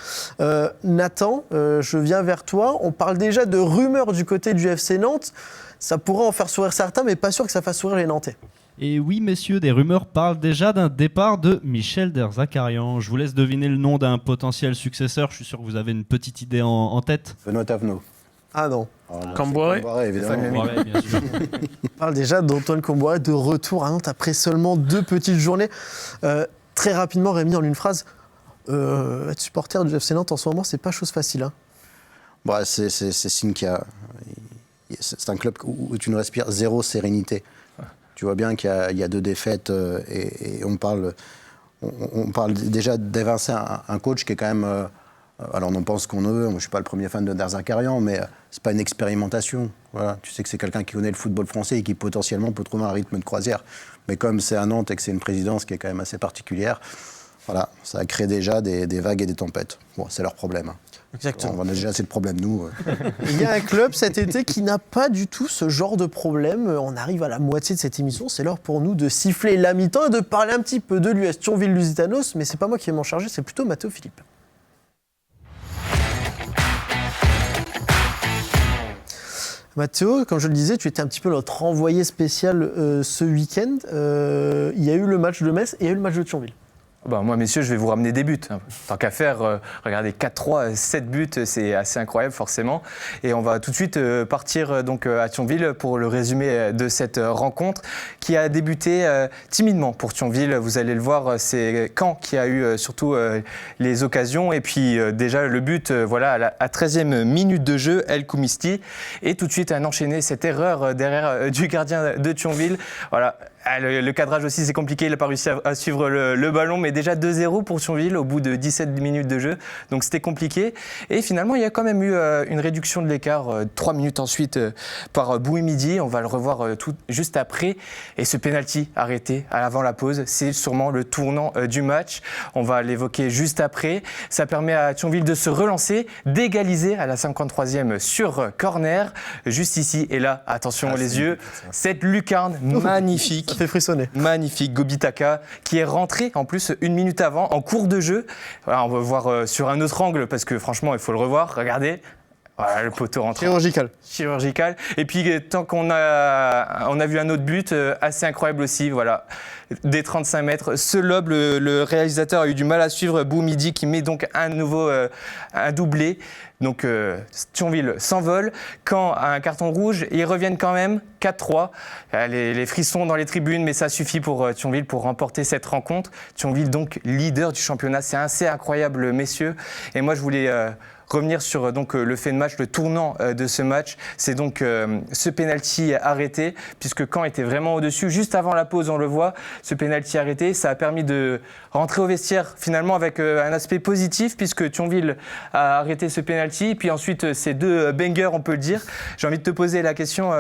Nathan, je viens vers toi, on parle déjà de rumeurs du côté du FC Nantes, ça pourrait en faire sourire certains, mais pas sûr que ça fasse sourire les Nantais. Et oui, messieurs, des rumeurs parlent déjà d'un départ de Michel Derzakarian. Je vous laisse deviner le nom d'un potentiel successeur. Je suis sûr que vous avez une petite idée en tête. Benoît Tavenot. Ah non. Camboiré, évidemment. Bien sûr. On parle déjà d'Antoine Camboiré de retour à Nantes après seulement 2 petites journées. Très rapidement, Rémi, en une phrase, être supporter du FC Nantes en ce moment, c'est pas chose facile. Hein. Bah, c'est signe qu'il y a... C'est un club où tu ne respires zéro sérénité. Tu vois bien qu'il y a 2 défaites et on parle déjà d'évincer un coach qui est quand même... alors on en pense qu'on veut, moi je ne suis pas le premier fan de Derzakarian, mais ce n'est pas une expérimentation. Voilà. Tu sais que c'est quelqu'un qui connaît le football français et qui potentiellement peut trouver un rythme de croisière. Mais comme c'est à Nantes et que c'est une présidence qui est quand même assez particulière, voilà, ça a créé déjà des vagues et des tempêtes. Bon, c'est leur problème. Hein. Exactement. On a déjà assez de problèmes, nous. Il y a un club cet été qui n'a pas du tout ce genre de problème. On arrive à la moitié de cette émission. C'est l'heure pour nous de siffler la mi-temps et de parler un petit peu de l'US Thionville-Lusitanos. Mais c'est pas moi qui vais m'en charger, c'est plutôt Mathéo Philippe. Mathéo, comme je le disais, tu étais un petit peu notre envoyé spécial ce week-end. Il y a eu le match de Metz et il y a eu le match de Thionville. Moi, messieurs, je vais vous ramener des buts. Tant qu'à faire, regardez, 4-3, 7 buts, c'est assez incroyable forcément. Et on va tout de suite partir donc à Thionville pour le résumé de cette rencontre qui a débuté timidement pour Thionville. Vous allez le voir, c'est Caen qui a eu surtout les occasions. Et puis déjà le but, voilà, à 13e minute de jeu, El Koumisti. Et tout de suite, un enchaîné, cette erreur derrière du gardien de Thionville. Voilà. Le cadrage aussi, c'est compliqué, il n'a pas réussi à suivre le ballon, mais déjà 2-0 pour Thionville au bout de 17 minutes de jeu, donc c'était compliqué. Et finalement, il y a quand même eu une réduction de l'écart, 3 minutes ensuite par Bouimidi, on va le revoir juste après. Et ce penalty arrêté avant la pause, c'est sûrement le tournant du match, on va l'évoquer juste après. Ça permet à Thionville de se relancer, d'égaliser à la 53e sur corner, juste ici. Et là, attention les yeux, cette lucarne magnifique. Ça fait frissonner. Magnifique, Gobitaka, qui est rentré en plus 1 minute avant, en cours de jeu. Voilà, on va voir sur un autre angle, parce que franchement, il faut le revoir. Regardez. Voilà, le poteau rentré. Chirurgical. Et puis, tant qu'on a vu un autre but, assez incroyable aussi, voilà. Des 35 mètres. Ce lob, le réalisateur a eu du mal à suivre Boumidi, qui met donc un doublé. Donc Thionville s'envole. Quand un carton rouge, ils reviennent quand même 4-3. Les frissons dans les tribunes, mais ça suffit pour Thionville pour remporter cette rencontre. Thionville donc leader du championnat. C'est assez incroyable, messieurs. Et moi, je voulais revenir sur donc, le fait de match, le tournant de ce match. C'est donc ce penalty arrêté, puisque Caen était vraiment au-dessus. Juste avant la pause, on le voit, ce penalty arrêté. Ça a permis de rentrer au vestiaire finalement avec un aspect positif, puisque Thionville a arrêté ce penalty. Et puis ensuite, ces 2 bangers, on peut le dire. J'ai envie de te poser la question...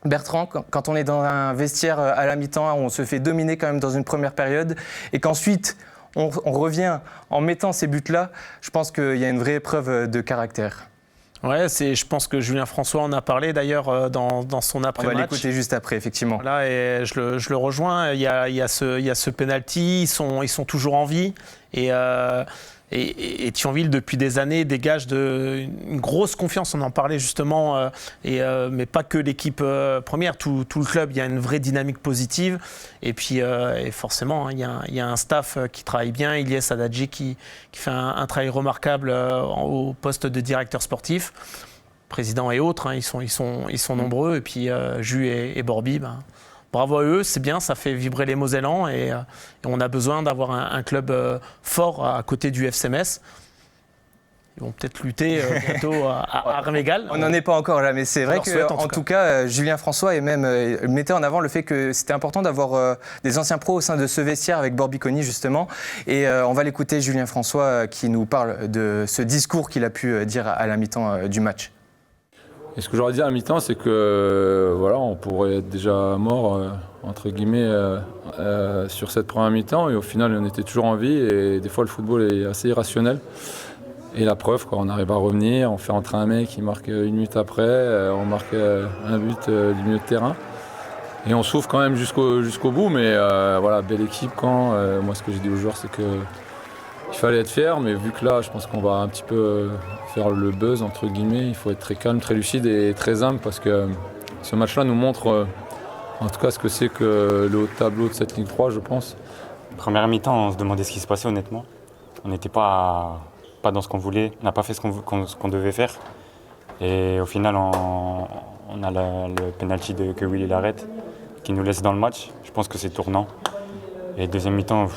Bertrand, quand on est dans un vestiaire à la mi-temps, on se fait dominer quand même dans une première période, et qu'ensuite on revient en mettant ces buts-là, je pense qu'il y a une vraie preuve de caractère. Ouais, je pense que Julien François en a parlé d'ailleurs dans son après-match. On va l'écouter juste après, effectivement. Voilà, et je le rejoins. Il y a ce penalty, ils sont toujours en vie. Et Thionville, depuis des années, dégage une grosse confiance. On en parlait justement, mais pas que l'équipe première, tout le club. Il y a une vraie dynamique positive. Et puis, forcément, il y a un staff qui travaille bien. Ilyes Adadji qui fait un travail remarquable au poste de directeur sportif. Président et autres, ils sont nombreux. Et puis, Jus et Borby, bravo à eux, c'est bien, ça fait vibrer les Mosellans et on a besoin d'avoir un club fort à côté du FC Metz. Ils vont peut-être lutter bientôt à armes égales. On n'en est pas encore là, mais c'est vrai qu'en tout cas, Julien François et même mettait en avant le fait que c'était important d'avoir des anciens pros au sein de ce vestiaire avec Borbiconi justement. Et on va l'écouter, Julien François, qui nous parle de ce discours qu'il a pu dire à la mi-temps du match. Et ce que j'aurais dit à la mi-temps, c'est que voilà, on pourrait être déjà mort entre guillemets sur cette première mi-temps, et au final on était toujours en vie, et des fois le football est assez irrationnel. Et la preuve, on arrive à revenir, on fait entrer un mec qui marque 1 minute après, on marque un but du milieu de terrain. Et on souffre quand même jusqu'au bout, mais voilà, belle équipe quand. Moi ce que j'ai dit aux joueurs, c'est que il fallait être fier, mais vu que là, je pense qu'on va un petit peu faire le buzz, entre guillemets, il faut être très calme, très lucide et très humble, parce que ce match-là nous montre en tout cas ce que c'est que le haut de tableau de cette Ligue 3, je pense. Première mi-temps, on se demandait ce qui se passait honnêtement. On n'était pas dans ce qu'on voulait, on n'a pas fait ce qu'on devait faire. Et au final, on a le penalty que Willy l'arrête, qui nous laisse dans le match. Je pense que c'est tournant. Et deuxième mi-temps,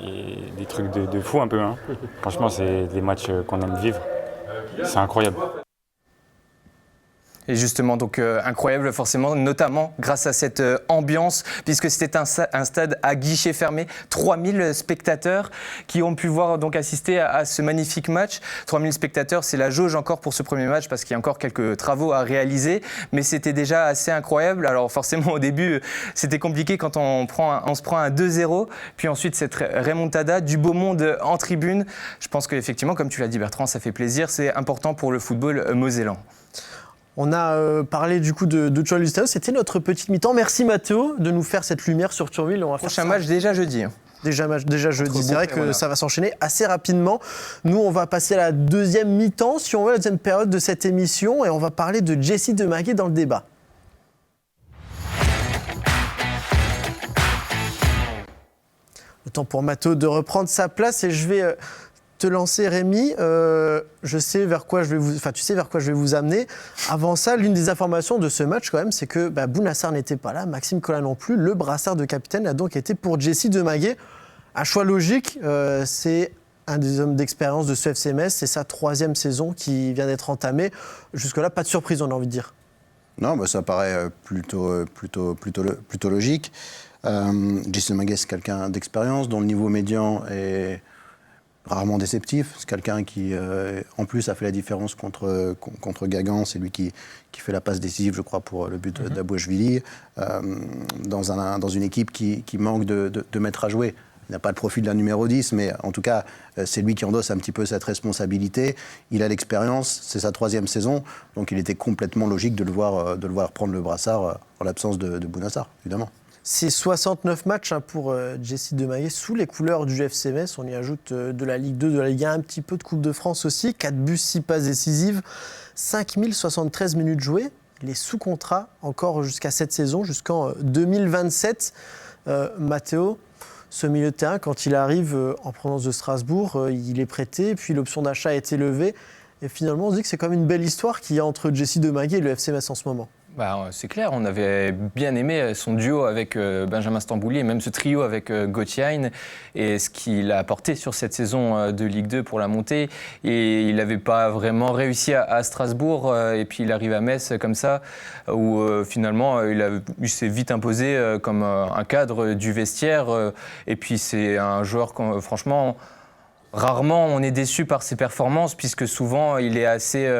il y a des trucs de fou un peu. Hein. Franchement, c'est des matchs qu'on aime vivre. C'est incroyable. Et justement, donc incroyable forcément, notamment grâce à cette ambiance, puisque c'était un stade à guichet fermé, 3000 spectateurs qui ont pu donc assister à ce magnifique match. 3000 spectateurs, c'est la jauge encore pour ce premier match, parce qu'il y a encore quelques travaux à réaliser, mais c'était déjà assez incroyable. Alors forcément, au début, c'était compliqué quand on se prend un 2-0, puis ensuite cette remontada, du beau monde en tribune. Je pense qu'effectivement, comme tu l'as dit Bertrand, ça fait plaisir, c'est important pour le football mosellan. On a parlé du coup de Turville Stadium, c'était notre petite mi-temps. Merci Mathéo de nous faire cette lumière sur Turville. On va Prochain match déjà jeudi. Déjà jeudi, c'est vrai que ça va s'enchaîner assez rapidement. Nous, on va passer à la deuxième mi-temps, si on veut, la deuxième période de cette émission, et on va parler de Jessie Demaguet dans le débat. Le temps pour Mathéo de reprendre sa place, et je vais te lancer, Rémi. Tu sais vers quoi je vais vous amener. Avant ça, l'une des informations de ce match, quand même, c'est que Bounassar n'était pas là, Maxime Collat non plus. Le brassard de capitaine a donc été pour Jessie Demaguet. Un choix logique, c'est un des hommes d'expérience de ce FC Metz. C'est sa 3e saison qui vient d'être entamée. Jusque-là, pas de surprise, on a envie de dire. Non, ça paraît plutôt logique. Jessie Demaguet, c'est quelqu'un d'expérience, dont le niveau médian est rarement déceptif. C'est quelqu'un qui, en plus, a fait la différence contre Guingamp. C'est lui qui fait la passe décisive, je crois, pour le but d'Abouachvili. Dans une équipe qui manque de maître à jouer. Il n'a pas le profil d'un numéro 10, mais en tout cas, c'est lui qui endosse un petit peu cette responsabilité. Il a l'expérience, c'est sa 3e saison, donc il était complètement logique de le voir prendre le brassard en l'absence de Bounassar, évidemment. C'est 69 matchs pour Jessie Demaguet sous les couleurs du FC Metz. On y ajoute de la Ligue 2, de la Ligue 1, un petit peu de Coupe de France aussi. 4 buts, 6 passes décisives, 5073 minutes jouées. Il est sous contrat encore jusqu'à cette saison, jusqu'en 2027. Mathéo, ce milieu de terrain, quand il arrive en provenance de Strasbourg, il est prêté, puis l'option d'achat a été levée. Et finalement, on se dit que c'est quand même une belle histoire qu'il y a entre Jessie Demaguet et le FC Metz en ce moment. C'est clair, on avait bien aimé son duo avec Benjamin Stambouli et même ce trio avec Gauthier et ce qu'il a apporté sur cette saison de Ligue 2 pour la montée. Et il n'avait pas vraiment réussi à Strasbourg et puis il arrive à Metz comme ça où finalement il s'est vite imposé comme un cadre du vestiaire. Et puis c'est un joueur franchement... Rarement on est déçu par ses performances puisque souvent il est assez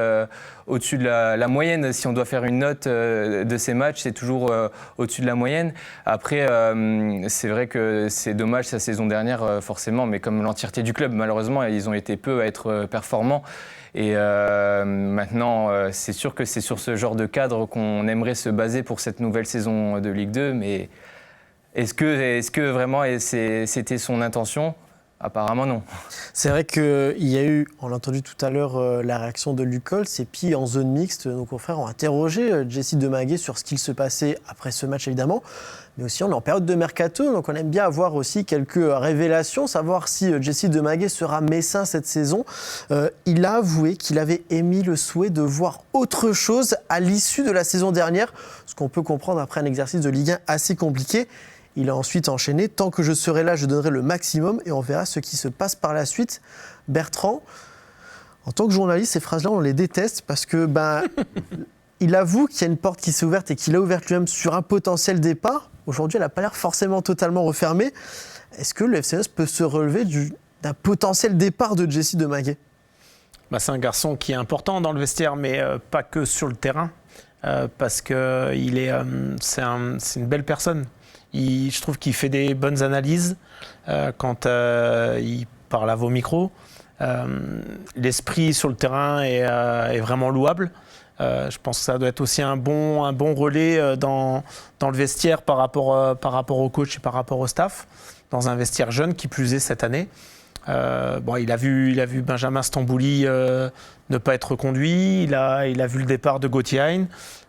au-dessus de la moyenne. Si on doit faire une note de ses matchs, c'est toujours au-dessus de la moyenne. Après, c'est vrai que c'est dommage sa saison dernière forcément, mais comme l'entièreté du club, malheureusement, ils ont été peu à être performants. Et maintenant, c'est sûr que c'est sur ce genre de cadre qu'on aimerait se baser pour cette nouvelle saison de Ligue 2, mais est-ce que vraiment c'était son intention ? Apparemment non. C'est vrai qu'il y a eu, on l'a entendu tout à l'heure, la réaction de Luc Holtz, et puis en zone mixte, nos confrères ont interrogé Jessie Demaguet sur ce qu'il se passait après ce match évidemment, mais aussi on est en période de mercato, donc on aime bien avoir aussi quelques révélations, savoir si Jessie Demaguet sera messin cette saison. Il a avoué qu'il avait émis le souhait de voir autre chose à l'issue de la saison dernière, ce qu'on peut comprendre après un exercice de Ligue 1 assez compliqué. Il a ensuite enchaîné. Tant que je serai là, je donnerai le maximum et on verra ce qui se passe par la suite. Bertrand, en tant que journaliste, ces phrases-là, on les déteste parce que il avoue qu'il y a une porte qui s'est ouverte et qu'il a ouverte lui-même sur un potentiel départ. Aujourd'hui, elle n'a pas l'air forcément totalement refermée. Est-ce que le FC Metz peut se relever d'un potentiel départ de Jessie Demaguet ? C'est un garçon qui est important dans le vestiaire, mais pas que sur le terrain, parce que c'est une belle personne. Je trouve qu'il fait des bonnes analyses quand il parle à vos micros. L'esprit sur le terrain est vraiment louable. Je pense que ça doit être aussi un bon relais dans le vestiaire par rapport au coach et par rapport au staff, dans un vestiaire jeune qui plus est cette année. Il a vu Benjamin Stambouli ne pas être reconduit, il a vu le départ de Gauthier.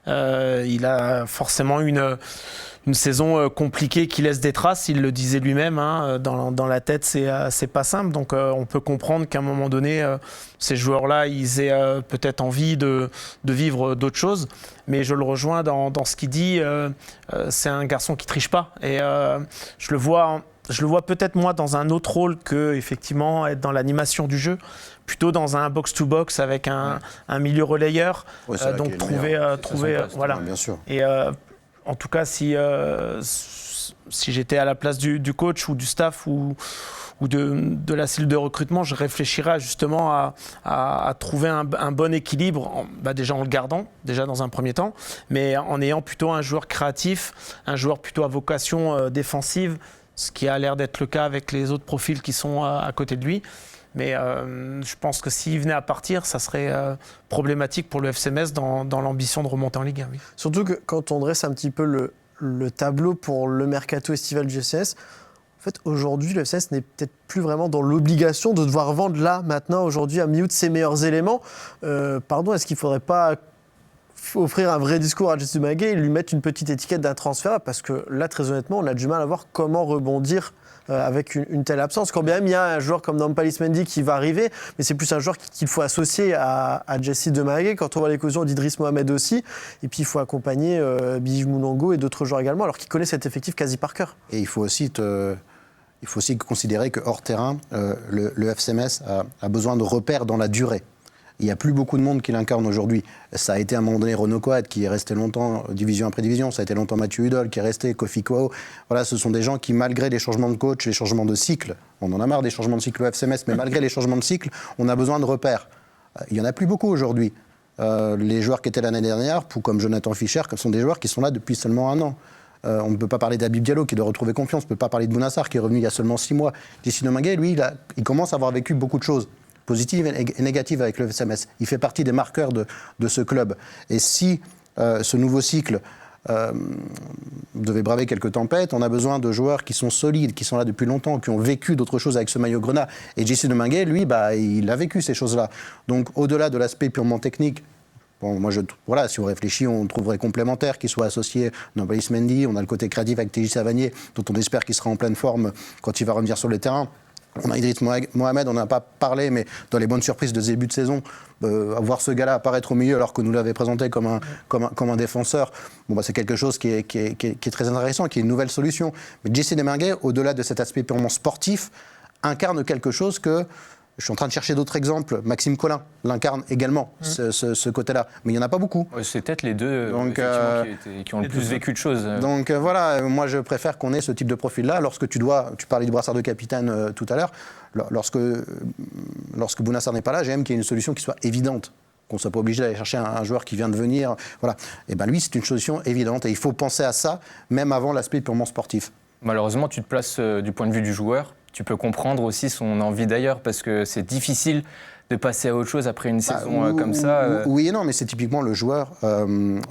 Il a forcément une saison compliquée qui laisse des traces, il le disait lui-même, dans la tête c'est pas simple, donc on peut comprendre qu'à un moment donné ces joueurs-là ils aient peut-être envie de vivre d'autres choses, mais je le rejoins dans ce qu'il dit, c'est un garçon qui triche pas et je le vois je le vois peut-être moi dans un autre rôle que effectivement être dans l'animation du jeu, plutôt dans un box-to-box avec un milieu relayeur. Ouais, c'est vrai Donc qu'il est trouver voilà. Ouais, bien sûr. Et en tout cas, si j'étais à la place du coach ou du staff ou de la cellule de recrutement, je réfléchirais justement à trouver un bon équilibre, déjà en le gardant, déjà dans un premier temps, mais en ayant plutôt un joueur créatif, un joueur plutôt à vocation défensive, ce qui a l'air d'être le cas avec les autres profils qui sont à côté de lui. Mais je pense que s'il venait à partir, ça serait problématique pour le FC Metz dans l'ambition de remonter en Ligue 1. Oui. Surtout que quand on dresse un petit peu le tableau pour le mercato estival du FC Metz, en fait, aujourd'hui, le FC Metz n'est peut-être plus vraiment dans l'obligation de devoir vendre là, maintenant, aujourd'hui, à mi-août, ses meilleurs éléments. Est-ce qu'il ne faudrait pas offrir un vrai discours à Jessie Maguet et lui mettre une petite étiquette d'un transfert? Parce que là, très honnêtement, on a du mal à voir comment rebondir avec une telle absence. Quand bien même il y a un joueur comme Nampalys Mendy qui va arriver, mais c'est plus un joueur qu'il faut associer à Jessie Maguet. Quand on voit l'éclosion d'Idriss Mohamed aussi, et puis il faut accompagner Billy Moulongo et d'autres joueurs également, alors qu'il connaît cet effectif quasi par cœur. Et il faut aussi considérer que hors terrain, le FC Metz a besoin de repères dans la durée. Il n'y a plus beaucoup de monde qui l'incarne aujourd'hui. Ça a été à un moment donné Renaud Coat qui est resté longtemps division après division. Ça a été longtemps Mathieu Hudol qui est resté, Kofi Kwao. Voilà, ce sont des gens qui, malgré les changements de coach, les changements de cycle, on en a marre des changements de cycle au FC Metz, mais malgré les changements de cycle, on a besoin de repères. Il n'y en a plus beaucoup aujourd'hui. Les joueurs qui étaient l'année dernière, comme Jonathan Fischer, sont des joueurs qui sont là depuis seulement 1 an. On ne peut pas parler d'Habib Diallo qui doit retrouver confiance. On ne peut pas parler de Bounassar qui est revenu il y a seulement 6 mois. Jessie Maguet, lui, il commence à avoir vécu beaucoup de choses positives et négatives avec le FC Metz. Il fait partie des marqueurs de ce club. Et si ce nouveau cycle devait braver quelques tempêtes, on a besoin de joueurs qui sont solides, qui sont là depuis longtemps, qui ont vécu d'autres choses avec ce maillot grenat. Et Jessie Maguet, lui, il a vécu ces choses-là. Donc au-delà de l'aspect purement technique, si on réfléchit, on trouverait complémentaire qu'il soit associé Nampalys Mendy. On a le côté créatif avec Téji Savanier, dont on espère qu'il sera en pleine forme quand il va revenir sur le terrain. On a Idriss Mohamed, on n'en a pas parlé, mais dans les bonnes surprises de début de saison, voir ce gars-là apparaître au milieu alors que nous l'avait présenté comme un défenseur, c'est quelque chose qui est très intéressant, qui est une nouvelle solution. Mais Jessie Maguet, au-delà de cet aspect purement sportif, incarne quelque chose que... Je suis en train de chercher d'autres exemples. Maxime Collin l'incarne également, ce côté-là. Mais il n'y en a pas beaucoup. C'est peut-être les deux qui ont le plus vécu de choses. Donc voilà, moi je préfère qu'on ait ce type de profil-là. Lorsque tu parlais du brassard de capitaine tout à l'heure, lorsque Bounassar n'est pas là, j'aime qu'il y ait une solution qui soit évidente. Qu'on ne soit pas obligé d'aller chercher un joueur qui vient de venir. Voilà. Et lui, c'est une solution évidente. Et il faut penser à ça, même avant l'aspect purement sportif. Malheureusement, tu te places du point de vue du joueur. Tu peux comprendre aussi son envie d'ailleurs, parce que c'est difficile de passer à autre chose après une saison comme ça. Oui et non, mais c'est typiquement le joueur,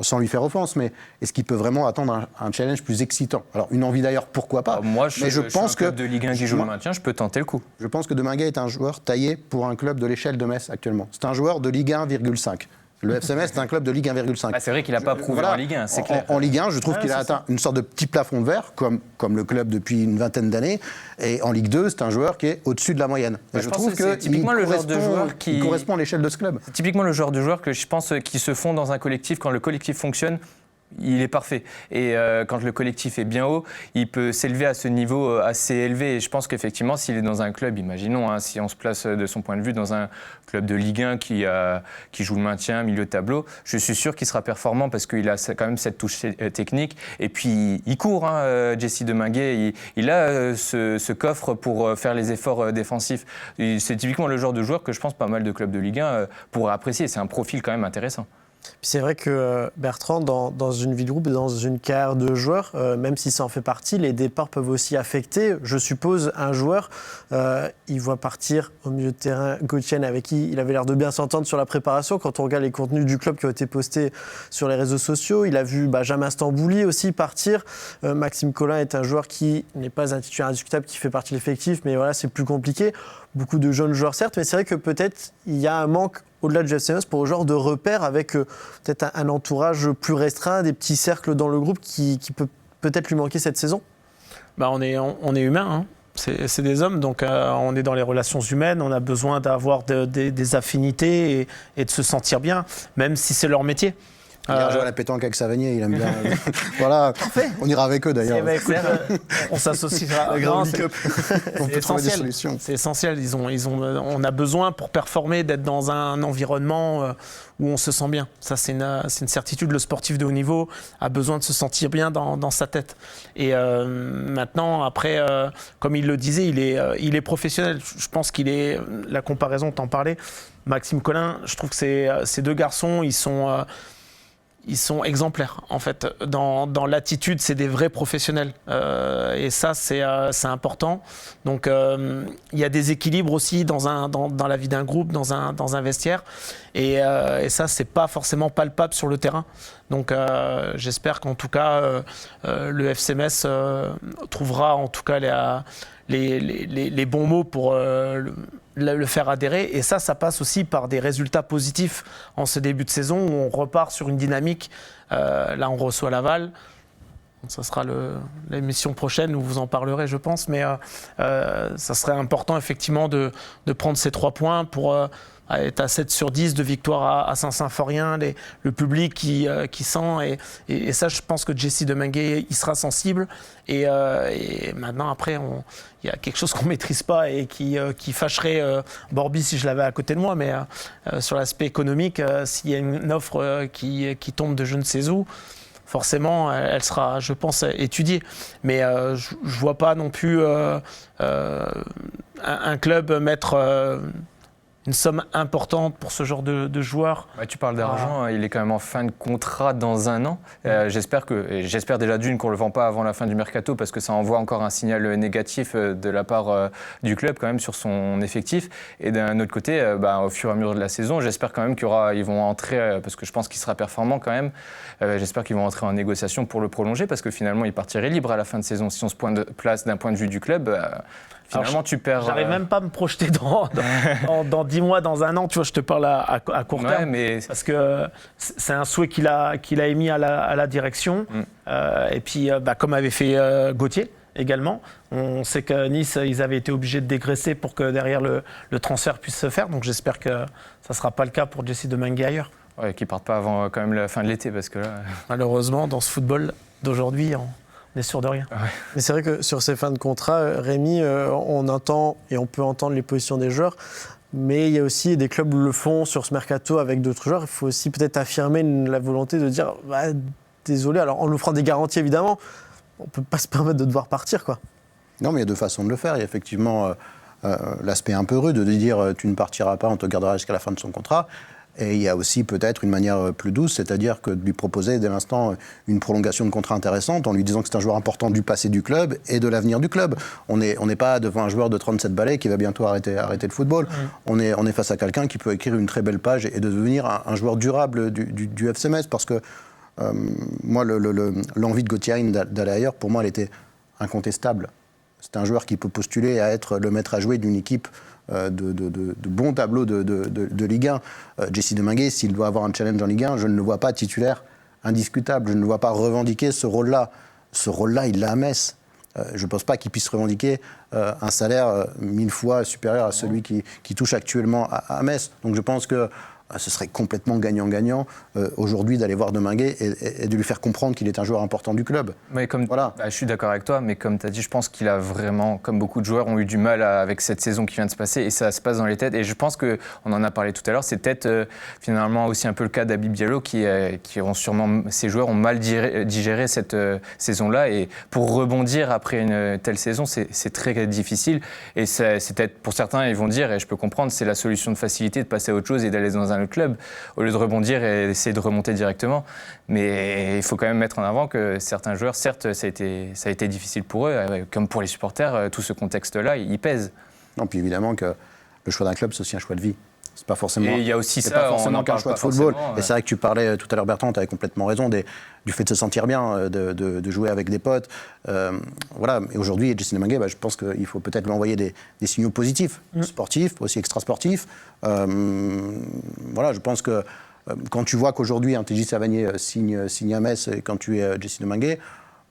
sans lui faire offense, mais est-ce qu'il peut vraiment attendre un challenge plus excitant? Alors une envie d'ailleurs, pourquoi pas? Moi, je pense que de Ligue 1 qui joue le maintien, je peux tenter le coup. Je pense que Maguet est un joueur taillé pour un club de l'échelle de Metz actuellement. C'est un joueur de Ligue 1,5. Le FC Metz, c'est un club de Ligue 1,5. C'est vrai qu'il n'a pas prouvé en Ligue 1, c'est clair. En Ligue 1, je trouve qu'il a atteint une sorte de petit plafond de verre, comme le club depuis une vingtaine d'années. Et en Ligue 2, c'est un joueur qui est au-dessus de la moyenne. Et je trouve que typiquement le genre de joueur qui correspond à l'échelle de ce club. C'est typiquement le genre de joueur que je pense qui se fond dans un collectif. Quand le collectif fonctionne, il est parfait. Et quand le collectif est bien haut, il peut s'élever à ce niveau assez élevé. Et je pense qu'effectivement, s'il est dans un club, imaginons, si on se place de son point de vue dans un club de Ligue 1 qui joue le maintien, milieu de tableau, je suis sûr qu'il sera performant parce qu'il a quand même cette touche technique. Et puis, il court, Jessie Maguet. Il a ce coffre pour faire les efforts défensifs. C'est typiquement le genre de joueur que je pense pas mal de clubs de Ligue 1 pourraient apprécier. C'est un profil quand même intéressant. C'est vrai que Bertrand, dans une vie de groupe, dans une carrière de joueur, même si ça en fait partie, les départs peuvent aussi affecter. Je suppose un joueur, il voit partir au milieu de terrain Gauthier avec qui il avait l'air de bien s'entendre sur la préparation. Quand on regarde les contenus du club qui ont été postés sur les réseaux sociaux, il a vu Benjamin Stambouli aussi partir. Maxime Collin est un joueur qui n'est pas un titulaire indiscutable, qui fait partie de l'effectif, mais voilà, c'est plus compliqué. Beaucoup de jeunes joueurs certes, mais c'est vrai que peut-être il y a un manque au-delà du FC Metz pour le genre de repères avec peut-être un entourage plus restreint, des petits cercles dans le groupe qui peut peut-être lui manquer cette saison. On est humain, c'est des hommes, donc on est dans les relations humaines, on a besoin d'avoir des affinités et de se sentir bien, même si c'est leur métier. Il ira jouer à la pétanque avec Savanier, il aime bien. Voilà, on ira avec eux d'ailleurs. On s'associera. La Grande Cup. On peut C'est trouver des essentiel. solutions. C'est essentiel. On a besoin pour performer d'être dans un environnement où on se sent bien. Ça, c'est une certitude. Le sportif de haut niveau a besoin de se sentir bien dans sa tête. Et maintenant, après, comme il le disait, il est professionnel. Je pense qu'il est. La comparaison, t'en parlais. Maxime Collin, je trouve que ces deux garçons, ils sont exemplaires, en fait. Dans l'attitude, c'est des vrais professionnels. Et ça, c'est important. Donc, il y a des équilibres aussi dans la vie d'un groupe, dans un vestiaire. Et ça, c'est pas forcément palpable sur le terrain. Donc, j'espère qu'en tout cas, le FC Metz trouvera en tout cas les bons mots pour le faire adhérer. Et ça passe aussi par des résultats positifs en ce début de saison où on repart sur une dynamique. Là, on reçoit Laval. Ça sera l'émission prochaine où vous en parlerez, je pense. Mais ça serait important, effectivement, de prendre ces 3 points pour être à 7 sur 10 de victoire à Saint-Symphorien, le public qui sent. Et ça, je pense que Jesse Deminguet, il sera sensible. Et maintenant, après, il y a quelque chose qu'on ne maîtrise pas et qui fâcherait Borby si je l'avais à côté de moi. Mais sur l'aspect économique, s'il y a une offre qui tombe de je ne sais où, forcément, elle sera, je pense, étudiée. Mais je ne vois pas non plus un club mettre une somme importante pour ce genre de joueur. Tu parles d'argent, il est quand même en fin de contrat dans 1 an. J'espère déjà qu'on ne le vend pas avant la fin du mercato parce que ça envoie encore un signal négatif de la part du club quand même sur son effectif. Et d'un autre côté, au fur et à mesure de la saison, j'espère quand même ils vont entrer, parce que je pense qu'il sera performant quand même, j'espère qu'ils vont entrer en négociation pour le prolonger parce que finalement il partirait libre à la fin de saison. Si on se place d'un point de vue du club, finalement tu perds... J'arrive même pas à me projeter dans 10 mois, dans 1 an, tu vois, je te parle à court terme, parce que c'est un souhait qu'il a émis à la direction, et puis comme avait fait Gauthier également, on sait que Nice, ils avaient été obligés de dégraisser pour que derrière le transfert puisse se faire, donc j'espère que ça ne sera pas le cas pour Jesse Deminguet ailleurs. Ouais, qu'ils ne partent pas avant quand même la fin de l'été, parce que là... Malheureusement, dans ce football d'aujourd'hui, on n'est sûr de rien. Ouais. Mais c'est vrai que sur ces fins de contrat, Rémi, on entend et on peut entendre les positions des joueurs, mais il y a aussi des clubs le font sur ce mercato avec d'autres joueurs. Il faut aussi peut-être affirmer la volonté de dire désolé, alors en offrant des garanties évidemment, on ne peut pas se permettre de devoir partir, quoi. Non, mais il y a 2 façons de le faire. Il y a effectivement l'aspect un peu rude de dire tu ne partiras pas, on te gardera jusqu'à la fin de son contrat. Et il y a aussi peut-être une manière plus douce, c'est-à-dire que de lui proposer dès l'instant une prolongation de contrat intéressante en lui disant que c'est un joueur important du passé du club et de l'avenir du club. On n'est pas devant un joueur de 37 balais qui va bientôt arrêter le football. On est face à quelqu'un qui peut écrire une très belle page et de devenir un joueur durable du FC Metz. Parce que moi, l'envie de Gauthier d'aller ailleurs, pour moi, elle était incontestable. C'est un joueur qui peut postuler à être le maître à jouer d'une équipe de bons tableaux de Ligue 1. Jesse Deminguet, s'il doit avoir un challenge en Ligue 1, je ne le vois pas titulaire indiscutable. Je ne le vois pas revendiquer ce rôle-là. Ce rôle-là, il l'a à Metz. Je ne pense pas qu'il puisse revendiquer un salaire 1000 fois supérieur à celui qui touche actuellement à Metz. Donc je pense que ce serait complètement gagnant-gagnant aujourd'hui d'aller voir Deminguet et de lui faire comprendre qu'il est un joueur important du club. Mais je suis d'accord avec toi, mais comme tu as dit, je pense qu'il a vraiment, comme beaucoup de joueurs, ont eu du mal avec cette saison qui vient de se passer et ça se passe dans les têtes. Et je pense qu'on en a parlé tout à l'heure, c'est peut-être finalement aussi un peu le cas d'Habib Diallo qui ont sûrement, ces joueurs ont mal digéré cette saison-là et pour rebondir après une telle saison, c'est très difficile. Et c'est peut-être, pour certains, ils vont dire, et je peux comprendre, c'est la solution de facilité de passer à autre chose et d'aller dans un autre club au lieu de rebondir et essayer de remonter directement. Mais il faut quand même mettre en avant que certains joueurs, certes, ça a été difficile pour eux, comme pour les supporters, tout ce contexte-là, il pèse. Non, puis évidemment que le choix d'un club, c'est aussi un choix de vie. C'est pas forcément. Et il y a aussi c'est ça, pas forcément qu'un choix de football. Ouais. Et c'est vrai que tu parlais tout à l'heure, Bertrand, tu avais complètement raison, du fait de se sentir bien, de jouer avec des potes. Voilà. Et aujourd'hui, Jesse Deminguet, je pense qu'il faut peut-être lui envoyer des signaux positifs, sportifs, aussi extrasportifs. Voilà, je pense que quand tu vois qu'aujourd'hui, un TJ Savanier signe à Metz et quand tu es Jesse Deminguet,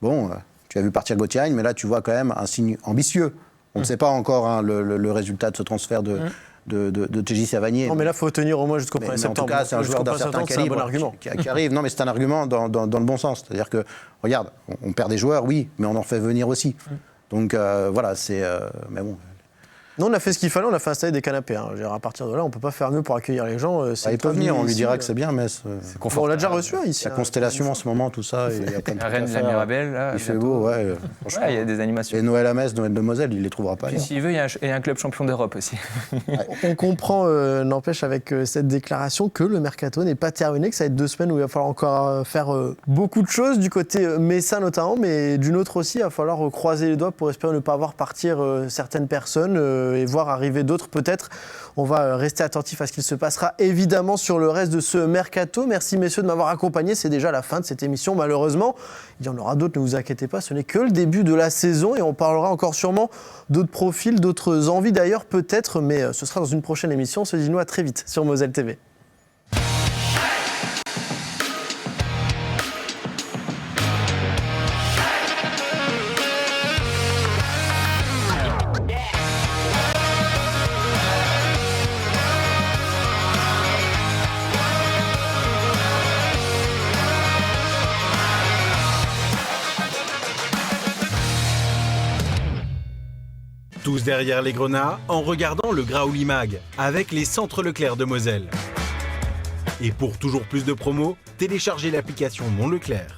tu as vu partir Gauthier, mais là, tu vois quand même un signe ambitieux. On ne sait pas encore le résultat de ce transfert de de TJ Savanier. Non, mais là, il faut tenir au moins jusqu'au 1er Mais en tout septembre. cas, c'est un joueur d'un certain C'est un bon calibre argument. qui arrive. Non, mais c'est un argument dans le bon sens. C'est-à-dire que, regarde, on perd des joueurs, oui, mais on en fait venir aussi. Donc voilà, c'est... mais bon... Non, on a fait ce qu'il fallait, on a fait installer des canapés. Hein. Je veux dire, à partir de là, on ne peut pas faire mieux pour accueillir les gens. Il peut venir, on lui dira que c'est bien, mais... On l'a déjà reçu hein, ici. La constellation en ce moment, tout ça, il y a plein de La trucs reine à de la faire. Mirabelle, là. Il fait bientôt. beau, ouais. Franchement. Ouais, il y a des animations. Et Noël à Metz, Noël de Moselle, il les trouvera pas. Puis ailleurs. s'il veut, il y a un club champion d'Europe aussi. On comprend, n'empêche, avec cette déclaration que le mercato n'est pas terminé, que ça va être 2 semaines où il va falloir encore faire beaucoup de choses, du côté Messa notamment, mais d'une autre aussi, il va falloir croiser les doigts pour espérer ne pas voir partir certaines personnes et voir arriver d'autres peut-être. On va rester attentif à ce qu'il se passera évidemment sur le reste de ce mercato. Merci messieurs de m'avoir accompagné, c'est déjà la fin de cette émission malheureusement. Il y en aura d'autres, ne vous inquiétez pas, ce n'est que le début de la saison et on parlera encore sûrement d'autres profils, d'autres envies d'ailleurs peut-être, mais ce sera dans une prochaine émission. On se dit nous à très vite sur Moselle TV. Tous derrière les grenats en regardant le Graouli Mag avec les centres Leclerc de Moselle. Et pour toujours plus de promos, téléchargez l'application Mon Leclerc.